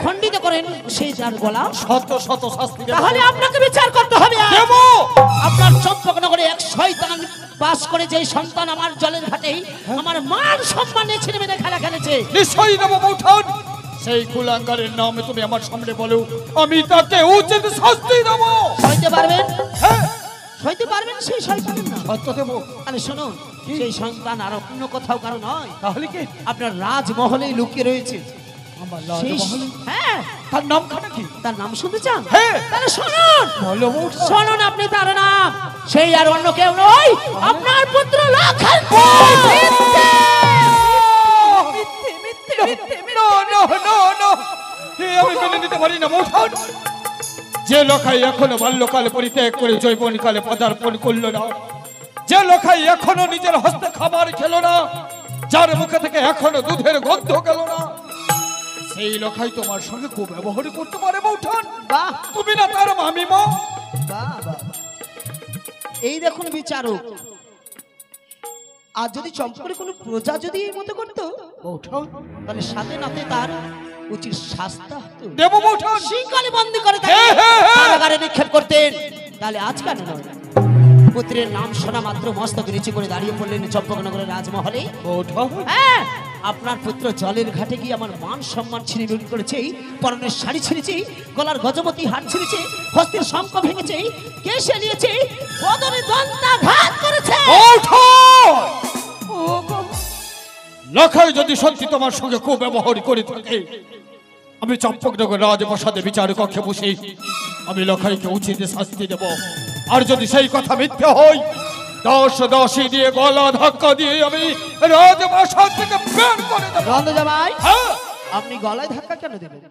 খণ্ডিত করেন সেই যার গলা। শত শত শাস্তি দেব। তাহলে আপনাকে বিচার করতে হবে। দেব। আপনার চম্পকনগরে এক শয়তান বাস করে, যে সন্তান আমার জলের ঘাটেই আমার মান সম্মানে ছেড়ে মেরে খেলা খেলেছে। নিশ্চয়ই দেব বৌঠান। সেই কুলাঙ্গারের নামে তুমি আমার সামনে বলো, আমি তাকে উচিত শাস্তি দেব। সইতে পারবেন? সইতে পারবেন সেই শয়তানের নাম? সত্য দেব। তাহলে শুনুন, সেই সন্তান আর অন্য কোথাও কারো নয়, তাহলে কি আপনার রাজমহলেই লুকিয়ে রয়েছে। আমার সেই- রাজমহলে? হ্যাঁ, তার নামখানা কি? তার নাম শুনতে চান? হ্যাঁ। তাহলে শুনুন, বলো বৌঠান। শুনুন, আপনি তার নাম, সেই আর অন্য কেউ নয়, আপনার পুত্র লক্ষণ। আমি মেনে নিতে পারি না বৌঠান। যে লোকাই এখনো বাল্যকালে পরিত্যাগ করে যৌবনকালে পদার্পণ করলো না, যে লোকাই এখনো নিজের হস্তে খাবার খেলো না, যার মুখে থেকে এখনো দুধের গন্ধ গেল না, সেই লোকাই তোমার সঙ্গে খুব ব্যবহার করতে পারে বৌঠান। বাহ, তুমি না তার মামিমা? বাহ, বাহ। এই দেখুন বিচারক, আর যদি চম্পকের কোনো প্রজা যদি এই মতো করতো বৌঠান, তাহলে সাথে নাতে তার উচিত শাস্তি হতো। দেব বৌঠান। শৃঙ্খলে বন্দি করে তাকে হ্যাঁ, হ্যাঁ, হ্যাঁ। কারাগারে নিক্ষেপ করতেন। তাহলে আজ কেন নয়? পুত্রের নাম শোনা মাত্র মস্তক নিচু করে দাঁড়িয়ে পড়লেন চম্পকনগরের রাজমহলে। বৌঠান। হ্যাঁ, আপনার পুত্র জলের ঘাটে গিয়ে আমার মান সম্মান ছিনিমিনি করেছে, পরনের শাড়ি ছিঁড়েছে, গলার গজমতি হার ছিঁড়েছে, হস্তের শঙ্খ ভেঙেছে, কেশ এলিয়েছে, বদনে দন্তাঘাত করেছে। লখাই যদি সত্যি তোমার সঙ্গে খুব ব্যবহার করে থাকে, আমি চম্পকনগর রাজপ্রাসাদে বিচার কক্ষে বসে আমি লখাইকে উচিত শাস্তি দেব। আর যদি সেই কথা মিথ্যে হয়, 10 দিয়ে গলা ধাক্কা দিয়ে আমি রাজপ্রাসাদ থেকে বের করে দেব। রন্ধজামাই, হ্যাঁ। আপনি গলায় ধাক্কা কেন দেবেন?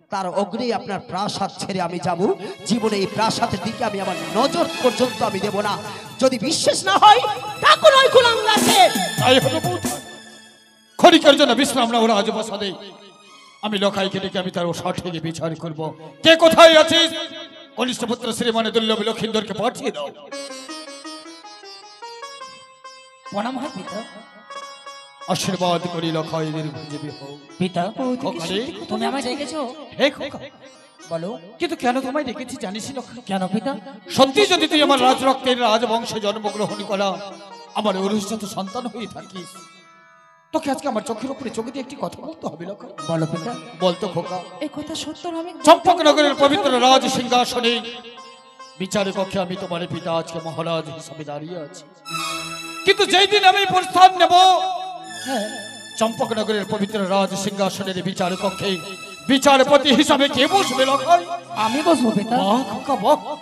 তার অগ্রে আপনার প্রাসাদ ছেড়ে আমি যাব। জীবনে এই প্রাসাদের দিকে আমি আমার নজর পর্যন্ত আমি দেব না। যদি বিশ্বাস না হয়, ডাকুন ওই কুলাঙ্গারকে। তাই হবে বৌঠান। ক্ষণিকের জন্য বিশ্রাম নাও রাজপ্রাসাদে। আমি লখাইকে ডেকে আমি তার সঠিক বিচার করব। কে কোথায় আছিস? কনিষ্ঠ পুত্র শ্রীমানে দুর্লভ লক্ষিন্দরকে পাঠিয়ে দাও। প্রণাম হয় পিতা। আশীর্বাদ করি লখাই দীর্ঘজীবী হও। পিতা, খোকারে, তুমি আমায় ডেকেছো? হে খোকা, বলো। কিন্তু কেন তোমায় ডেকেছি জানিস লক্ষা? কেন পিতা? সত্যি যদি তুই আমার রাজরক্তের রাজবংশে জন্মগ্রহণ করা আমার অরুষজাত সন্তান হয়ে থাকিস, তোকে আজকে আমার চোখের উপরে চোখে দিয়ে একটি কথা বলতে হবে লক্ষা। বলো পিতা। বলতো খোকা। এই কথা সত্য আমি চম্পকনগরের পবিত্র রাজ সিংহাসনে বিচার কক্ষে আমি তোমার পিতা আজকে মহারাজ হিসাবে দাঁড়িয়ে আছি। কিন্তু যেই দিন আমি প্রস্থান নেব, চম্পকনগরের পবিত্র রাজ সিংহাসনের বিচার কক্ষে বিচারপতি হিসাবে কে বসবে লখাই? আমি বসবো পিতা। বাহ খোকা বাহ,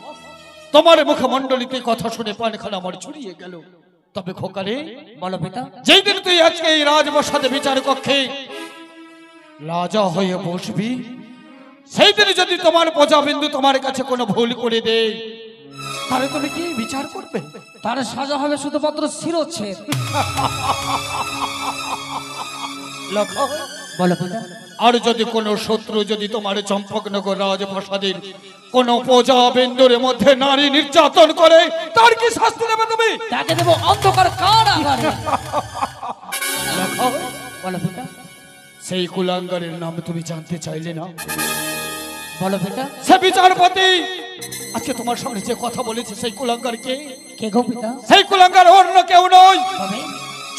তোমার মুখমণ্ডলীতে কথা শুনে পানখানা আমার ছড়িয়ে গেল। তবে খোকারে, বলো পিতা। যেই দিন তুই আজকে এই রাজপ্রাসাদে বিচার কক্ষে রাজা হয়ে বসবি, সেই দিন যদি তোমার প্রজাবিন্দু তোমার কাছে কোনো ভুল করে দেয়, তাহলে তুমি কি বিচার করবে? তার সাজা হবে শুধুমাত্র শিরোচ্ছেদ। লক্ষণ, বলো পিতা। আর যদি কোনো শত্রু যদি তোমার চম্পকনগর রাজপ্রাসাদের কোন প্রজাবিন্দুর মধ্যে নারী নির্যাতন করে, তার কি শাস্তি দেবে তুমি? তাকে দেবো অন্ধকার কারাগারে। লক্ষণ, বলো পিতা। সেই কুলাঙ্গারের নাম তুমি জানতে চাইলে না? বলো পিতা। সে বিচারপতি আজকে তোমার সামনে যে কথা বলেছে, সেই কুলাঙ্গার কে? কে গো পিতা? সেই কুলাঙ্গার অন্য কেউ নয়, তবে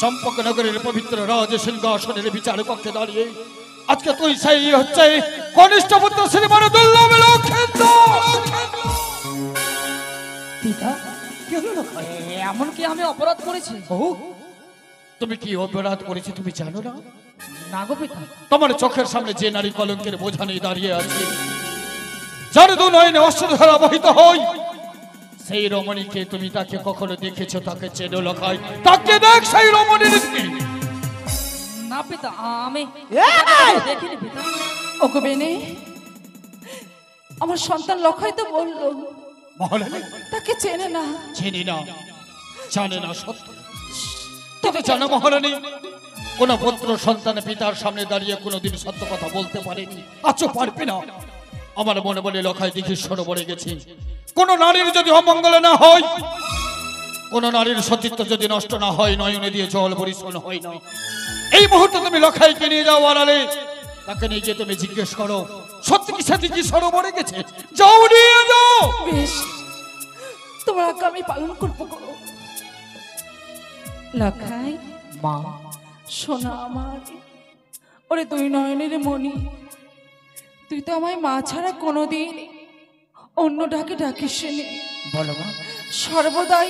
চম্পকনগরের পবিত্র রাজ সিংহাসনের বিচার কক্ষে দাঁড়িয়ে আজকে তুই সেই হচ্ছে কনিষ্ঠ পুত্র শ্রীমান দুর্লভ লক্ষেন্দর। পিতা, এমন কি আমি অপরাধ করেছি? ও, তুমি কি অপরাধ করেছি তুমি জানো না? না গো পিতা। তোমার চোখের সামনে যে নারী কলঙ্কের বোঝা নিয়ে দাঁড়িয়ে আছে, যার দু নয়নে অশ্রুধারা বহিত হয়, সেই রমণীকে তুমি তাকে কখনো দেখেছো? তাকে চেনো লখাই? তাকে দেখ সেই রমণীর দিকে। না পিতা, আমি দেখিনি পিতা। ওকে বেনে, আমার সন্তান লক্ষাই তো বললো মহারানী তাকে চেনে না। চিনি না, জানে না সত্য। তবে জানো মহারানী, কোন পুত্র সন্তান পিতার সামনে দাঁড়িয়ে কোনোদিন সত্য কথা বলতে পারেনি, আজও পারবে না। আমার মনে মনে লখাই দিঘি সরোবরে গেছি। কোন নারীর যদি অমঙ্গল না হয়, কোন নারীর সতীত্ব যদি নষ্ট না হয়, নয়নে দিয়ে জল পরিশোধ হয় না। এই মুহূর্তে তুমি লখাইকে নিয়ে যাও আড়ালে, তাকে নিয়ে গিয়ে তুমি জিজ্ঞেস করো সত্যি কি সে দিঘি সরোবরে গেছে। যাও নিয়ে যাও। বেশ, তোমার আজ্ঞা আমি পালন করবো। লখাই মা, সোনা আমার, ওরে তুই নয়নের মণি, তুই তো আমায় মা ছাড়া কোনোদিন অন্য ডাকে ডাকিস নি। বলো মা। সর্বদাই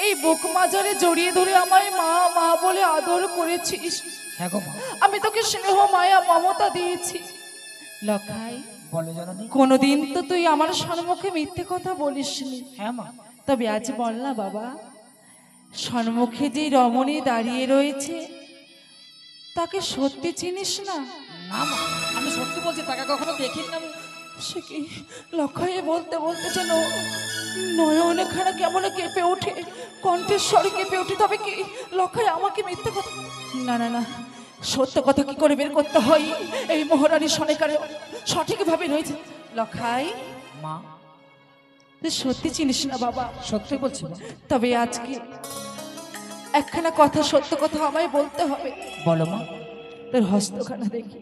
এই বুক মাজারে জড়িয়ে ধরে আমায় মা মা বলে আদর করেছিস। হ্যাঁ গো মা। আমি তোকে স্নেহ মায়া মমতা দিয়েছি। লখাই, বলো জননী। কোনোদিন তো তুই আমার সম্মুখে মিথ্যে কথা বলিসনি। হ্যাঁ মা। তবে আজ বল না বাবা, সম্মুখে যে রমণী দাঁড়িয়ে রয়েছে তাকে সত্যি চিনিস না? না মা, আমি সত্যি বলছি, তাকে কখনো দেখিনি না আমি। সে কি? লখাই বলতে বলতে যেন নয়নে খানা কেমন কেঁপে ওঠে, কণ্ঠের স্বরে কেঁপে ওঠে। তবে কি লখাই আমাকে মিথ্যে কথা? না না না, সত্য কথা কি করে বের করতে হয় এই মহারানী সনেকারে সঠিকভাবে রয়েছে। লখাই মা, তুই সত্যি চিনিস না বাবা? সত্যি বলছি মা। তবে আজকে একখানা কথা, সত্য কথা আমায় বলতে হবে। বলো মা। তোর হস্তখানা দেখি।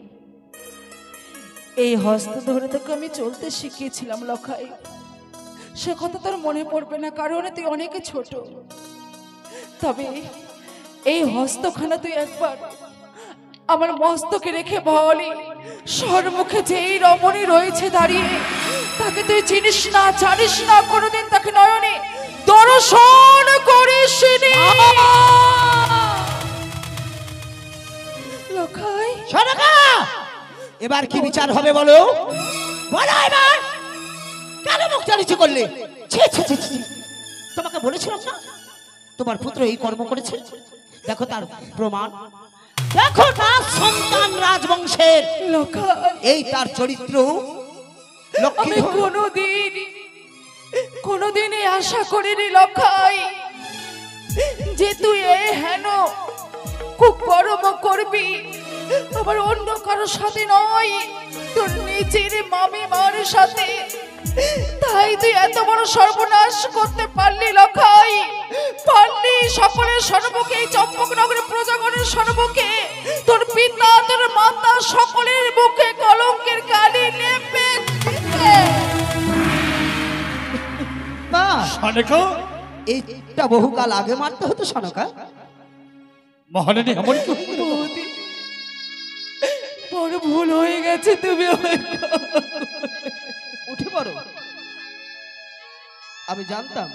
এই হস্ত ধরে তোকে আমি চলতে শিখিয়েছিলাম লখাই। সে কথা তোর মনে পড়বে না, কারণ তুই অনেক ছোট। তবে এই হস্তখানা তুই একবার আমার মস্তকে রেখে বলি, সর্বমুখে যেই রমণী রয়েছে দাঁড়িয়ে, তাকে তুই চিনিস না, জানিস না, কোনোদিন তাকে নয়নে দর্শন করিসনি। লখাই, সনকা, এবার কি বিচার হবে বলো? বলো এবার কেন মুখটা নিচু করলে? ছি ছি ছি ছি, তোমাকে বলেছিলাম না তোমার পুত্র এই কর্ম করেছে। দেখো তার প্রমাণ, দেখো তার সন্তান রাজবংশের, লখাই এই তার চরিত্র। লক্ষ্মী আমি কোনোদিন আশা করিনি লখাই যে তুই হেন কুকর্ম করবি, আবার অন্য কারোর সাথে নয়, তোর নিজের মামিমার সাথে। তাই তুই এত বড় সর্বনাশ করতে পারলি লখাই, পারলি সকলের সর্বকে, এই চম্পকনগরের প্রজাগণের সর্বকে, তোর পিতা তোর মাতা সকলের মুখে কলঙ্কের কালি লেপে দিতে। না সনেকা, এইটা বহুকাল আগে মারতে হতো সনকা। মহারানী এমন কি? বৌদি, বড় ভুল হয়ে গেছে, তুমি উঠে পড়ো। আমি জানতাম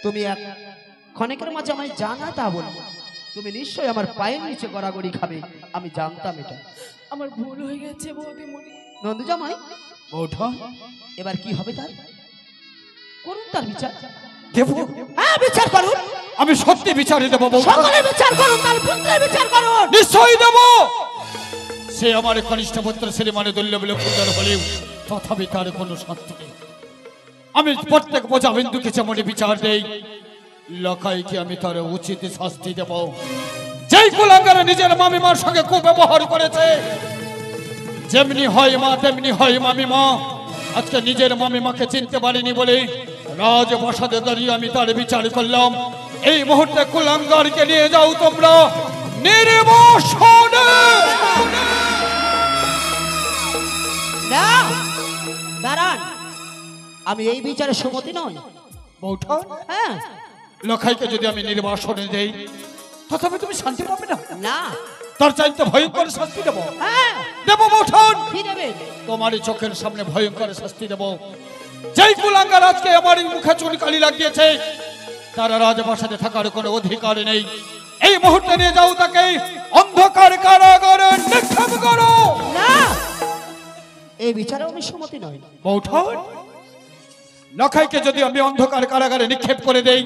তুমি এক ক্ষণিকের মাঝে আমায় জানা তা বলবো, তুমি নিশ্চয়ই আমার পায়ের নিচে গড়াগড়ি খাবে। আমি জানতাম এটা। আমার ভুল হয়ে গেছে বৌদিমণি। নন্দু জামাই, বৌঠা, এবার কি হবে তার? করুন তার বিচার। দেব? হ্যাঁ, বিচার করুন। আমি সত্যি বিচারে দেবো বৌঠা। সকলে বিচার করুন, তার পুত্রের বিচার করুন। নিশ্চয়ই দেব। সে আমার কনিষ্ঠ পুত্র শ্রীমানে দুর্লভ লক্ষ্মীধর হলেও তথাপি তার কোনো শান্তি নেই। আমি প্রত্যেক বোঝা বিন্দুকে যেমন বিচার দেই, লখাইকে আমি তার উচিত শাস্তি দেব। যেই কুলাঙ্গারে নিজের মামিমার সঙ্গে কুব্যবহার করেছে, যেমনি হয় মা তেমনি হয় মামিমা। আজকে নিজের মামিমাকে চিনতে পারিনি বলে রাজপ্রাসাদে দাঁড়িয়ে আমি তার বিচার করলাম। এই মুহূর্তে কুলাঙ্গারকে নিয়ে যাও তোমরা নির্বাসনে। না, দাঁড়ান, আমি এই বিচারে সম্মতি নয়। বৌঠা, হ্যাঁ, লখাইকে যদি আমি নির্বাসনে দেই, তথাপি তুমি শান্তি পাবে না। না, তার চাইতে ভয়ঙ্কর শাস্তি দেব। হ্যাঁ, দেব বৌঠান, কি দেবে? তোমারই চোখের সামনে ভয়ঙ্কর শাস্তি দেব। যেই কুলাঙ্গার আজকে আমার মুখে চুনকালি লাগিয়েছে, তার রাজপ্রাসাদে থাকার কোনো অধিকার নেই। এই মুহূর্তে নিয়ে যাও তাকে অন্ধকার কারাগারে নিক্ষেপ করো। না, এই বিচারে আমি সম্মতি নয়। বৌঠান, লখাইকে যদি আমি অন্ধকার কারাগারে নিক্ষেপ করে দেই,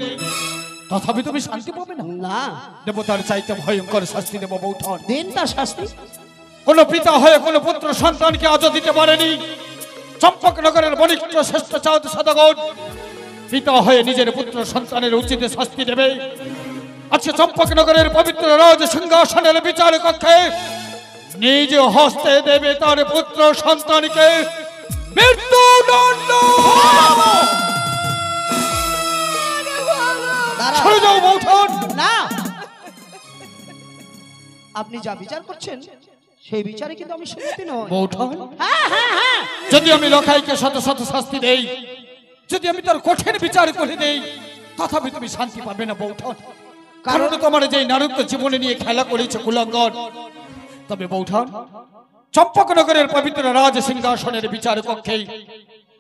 তথাপি তুমি শান্তি পাবে না। না, দেব তার চাইতে ভয়ঙ্কর শাস্তি দেব বৌঠান। দিন তার শাস্তি। কোন পিতা হয়ে কোন পুত্র সন্তানকে আজও দিতে পারেনি। চম্পকনগরের বণিক শ্রেষ্ঠ চাঁদ সদাগর পিতা হয়ে নিজের পুত্র সন্তানের উচিত শাস্তি দেবে। আজকে চম্পকনগরের পবিত্র রাজ সিংহাসনের বিচার কক্ষে নিজ হস্তে দেবে তার পুত্র সন্তানকে মৃত্যুদণ্ড। ছেড়ে দাও বৌঠান। না, আপনি যা বিচার করছেন সেই বিচারে কিন্তু আমি সম্মতি নই। বৌঠান, হ্যাঁ হ্যাঁ হ্যাঁ, যদি আমি লখাইকে শত শত শাস্তি দেই, যদি আমি তার কঠিন বিচার করে দেই, তথাপি তুমি শান্তি পাবে না বৌঠান। কারণ তোমার যে নারুত্ব জীবনে নিয়ে খেলা করেছে কুলাঙ্গন। তবে বৌঠান, চম্পকনগরের পবিত্র রাজ সিংহাসনের বিচার কক্ষে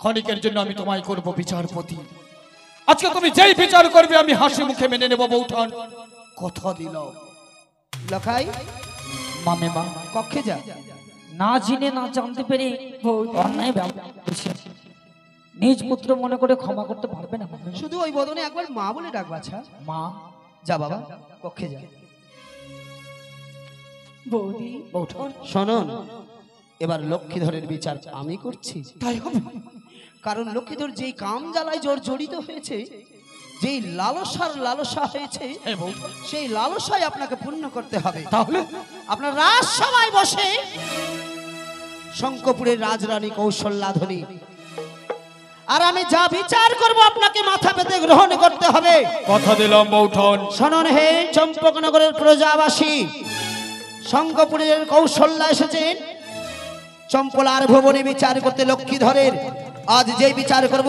ক্ষণিকের জন্য আমি তোমায় করব বিচারপতি। আজকে তুমি যেই বিচার করবে আমি হাসি মুখে মেনে নেব বৌঠান, কথা দিলাম। লখাই, মামে মা কক্ষে যা। না জেনে না জানতে পেরে অন্যায় ব্যবহার করেছে। নিজ পুত্র মনে করে ক্ষমা করতে পারবে না মামে মা। শুধু ওই বদনে একবার মা বলে ডাকবা। আচ্ছা মা, যা বাবা, কক্ষে যা। বৌদি, শোনুন, এবার লক্ষ্মীধরের বিচার আমি করছি। তাই হবে, কারণ লক্ষ্মীধর যেই কাম জ্বালায় জড়িত হয়েছে, যেই লালসা হয়েছে, সেই লালসায় আপনাকে পূর্ণ করতে হবে। তাহলে আপনার রাজসভায় বসে শঙ্কপুরের রাজরানী কৌশল্যাধনী, আর আমি যা বিচার করব আপনাকে মাথা পেতে গ্রহণ করতে হবে। কথা দিলাম বৌঠান। শোনুন হে চম্পকনগরের প্রজাবাসী, শঙ্কপুরের কৌশল্যা এসেছেন চম্পলার ভবনে বিচার করতে লক্ষ্মীধরের। আজ যে বিচার করব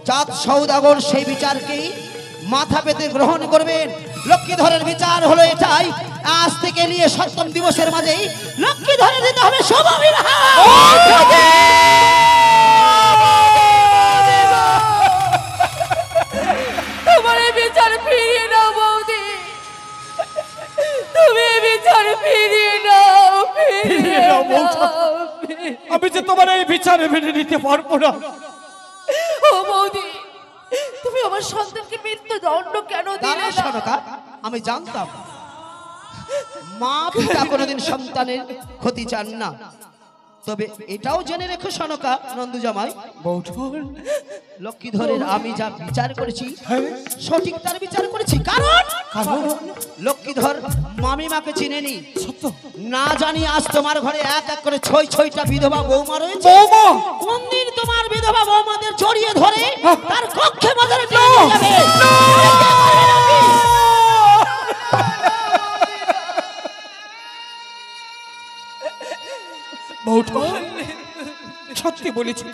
চাঁদ সৌদাগর সেই বিচারকেই মাথা পেতে গ্রহণ করবেন। লক্ষ্মীধরের বিচার হলো এটাই, আজ থেকে নিয়ে 7ম দিবসের মাঝেই লক্ষ্মীধরের দিতে হবে শুভ বিবাহ। তোমার এই বিচার ফিরিয়ে নাও বৌদি, তুমি এই বিচার ফিরিয়ে নাও, ফিরিয়ে নাও। আমি যে তোমার এই বিচারে মেনে নিতে পারবো না। ও বৌদি, তুমি আমার সন্তানকে মৃত্যু দণ্ড কেন দিলে না? সনকা, আমি জানতাম মা পিতা কোনোদিন সন্তানের ক্ষতি চান না। তবে এটাও জেনে রেখো সনকা নন্দু জামাই, লক্ষ্মীধরের আমি যা বিচার করেছি সঠিক তার বিচার করেছি। কারণ লক্ষ্মীধর মামিমাকে চিনেনি। না জানি আজ তোমার ঘরে এক এক করে 6টা বিধবা বৌমা রয়েছে। কোন দিন তোমার বিধবা বৌমাদের জড়িয়ে ধরে তার কক্ষে মাঝারে নিয়ে যাবে। সত্যি বলেছি,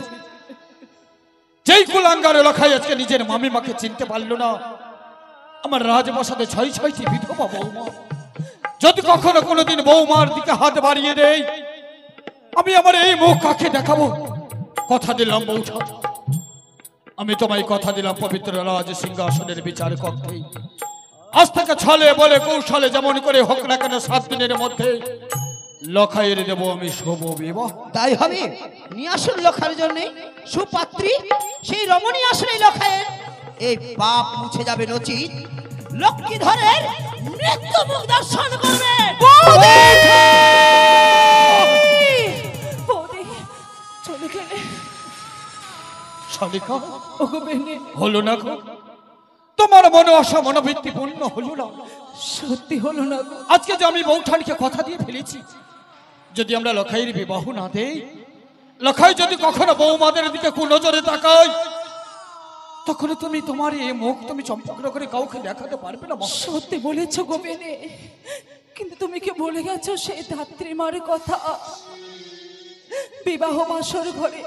যেই কুলাঙ্গারে লখাই আজকে নিজের মামিমাকে চিনতে পারলো না। আমার রাজপ্রাসাদে 6টি বিধবা বৌমা, যদি কখনো কোনোদিন বৌমার দিকে হাত বাড়িয়ে দেই, আমি আমার এই মুখ কাকে দেখাবো? কথা দিলাম বৌঠা, আমি তোমায় কথা দিলাম পবিত্র রাজ সিংহাসনের বিচার কক্ষে আজ থেকে ছলে বলে কৌশলে যেমন করে হোক না কেন 7 দিনের মধ্যে লখাইয়ের দেব আমি শুভ বিবাহ। তাই হবে, নিয়ে আসুন লখার জন্য সুপাত্রী, সেই রমণী আসলে লখাইয়ের এই পাপ মুছে যাবে নচিত লক্ষ্মীধরের মৃত্যু মুখ দর্শন করবে। বৌদি চলে গেলে শালিকা হলো না গো, তোমার মনে আশা মনোবৃত্তি পূর্ণ হলো না। সত্যি হলো না গো। আজকে যে আমি বৌঠানকে কথা দিয়ে ফেলেছি, যদি আমরা লখাইয়ের বিবাহ না দেই, লখাই যদি কখনো বৌমাদের দিকে কুনজরে তাকায়, তখন তুমি তোমার এই মুখ তুমি চম্পকনগরে কাউকে দেখাতে পারবে না। সত্যি বলেছো গো বেনে, কিন্তু তুমি কি ভুলে গেছো সেই ধাত্রীমার কথা? বিবাহ বাসর ঘরে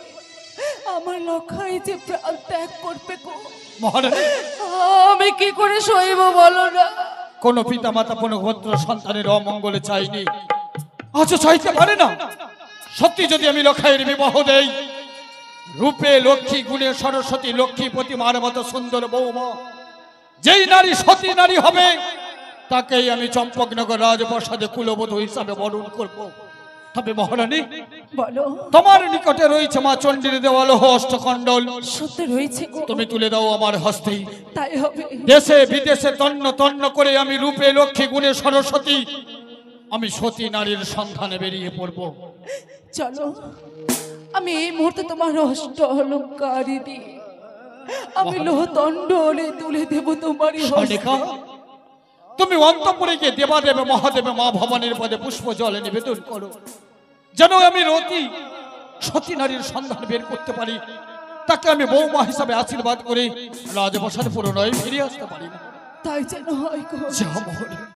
আমার লখাই যে প্রাণ ত্যাগ করবে গো মহারানী, আমি কি করে সইব বলো না? কোন পিতা মাতা কোন পুত্র সন্তানের অমঙ্গলে চাইনি, আজ চাইতে পারে না। সত্যি যদি আমি লখাইয়ের বিবাহ দেই, রূপে লক্ষ্মী, গুণে সরস্বতী, লক্ষ্মী প্রতিমার মতো সুন্দর বৌমা, যেই নারী সতী নারী হবে, তাকেই আমি চম্পকনগর রাজপ্রাসাদে কুলবধূ হিসাবে বরণ করব। তবে মহারানী, বলো, তোমার নিকটে রয়েছে মা চণ্ডীর দেওয়া লৌহ অষ্টকণ্ডল, সত্যি রয়েছে গো। তুমি তুলে দাও আমার হস্তে। তাই হবে। দেশে বিদেশে তন্ন তন্ন করে আমি রূপে লক্ষ্মী, গুণে সরস্বতী, আমি সতী নারীর সন্ধানে বেরিয়ে পড়ব। চলো, আমি এই মুহূর্তে তোমার অষ্ট অলঙ্কারী দিয়ে আমি লোহদণ্ড তুলে দেব তোমারই হস্তে। তুমি অন্তঃপুরে গিয়ে দেবাদেব মহাদেবে মা ভবানীর পদে পুষ্প জলে নিবেদন করো, যেন আমি রতি সতী নারীর সন্ধান বের করতে পারি, তাকে আমি বৌমা হিসাবে আশীর্বাদ করে রাজপ্রাসাদে পুনরায় ফিরে আসতে পারি। তাই যেন হয় গো। যা মহোদয়।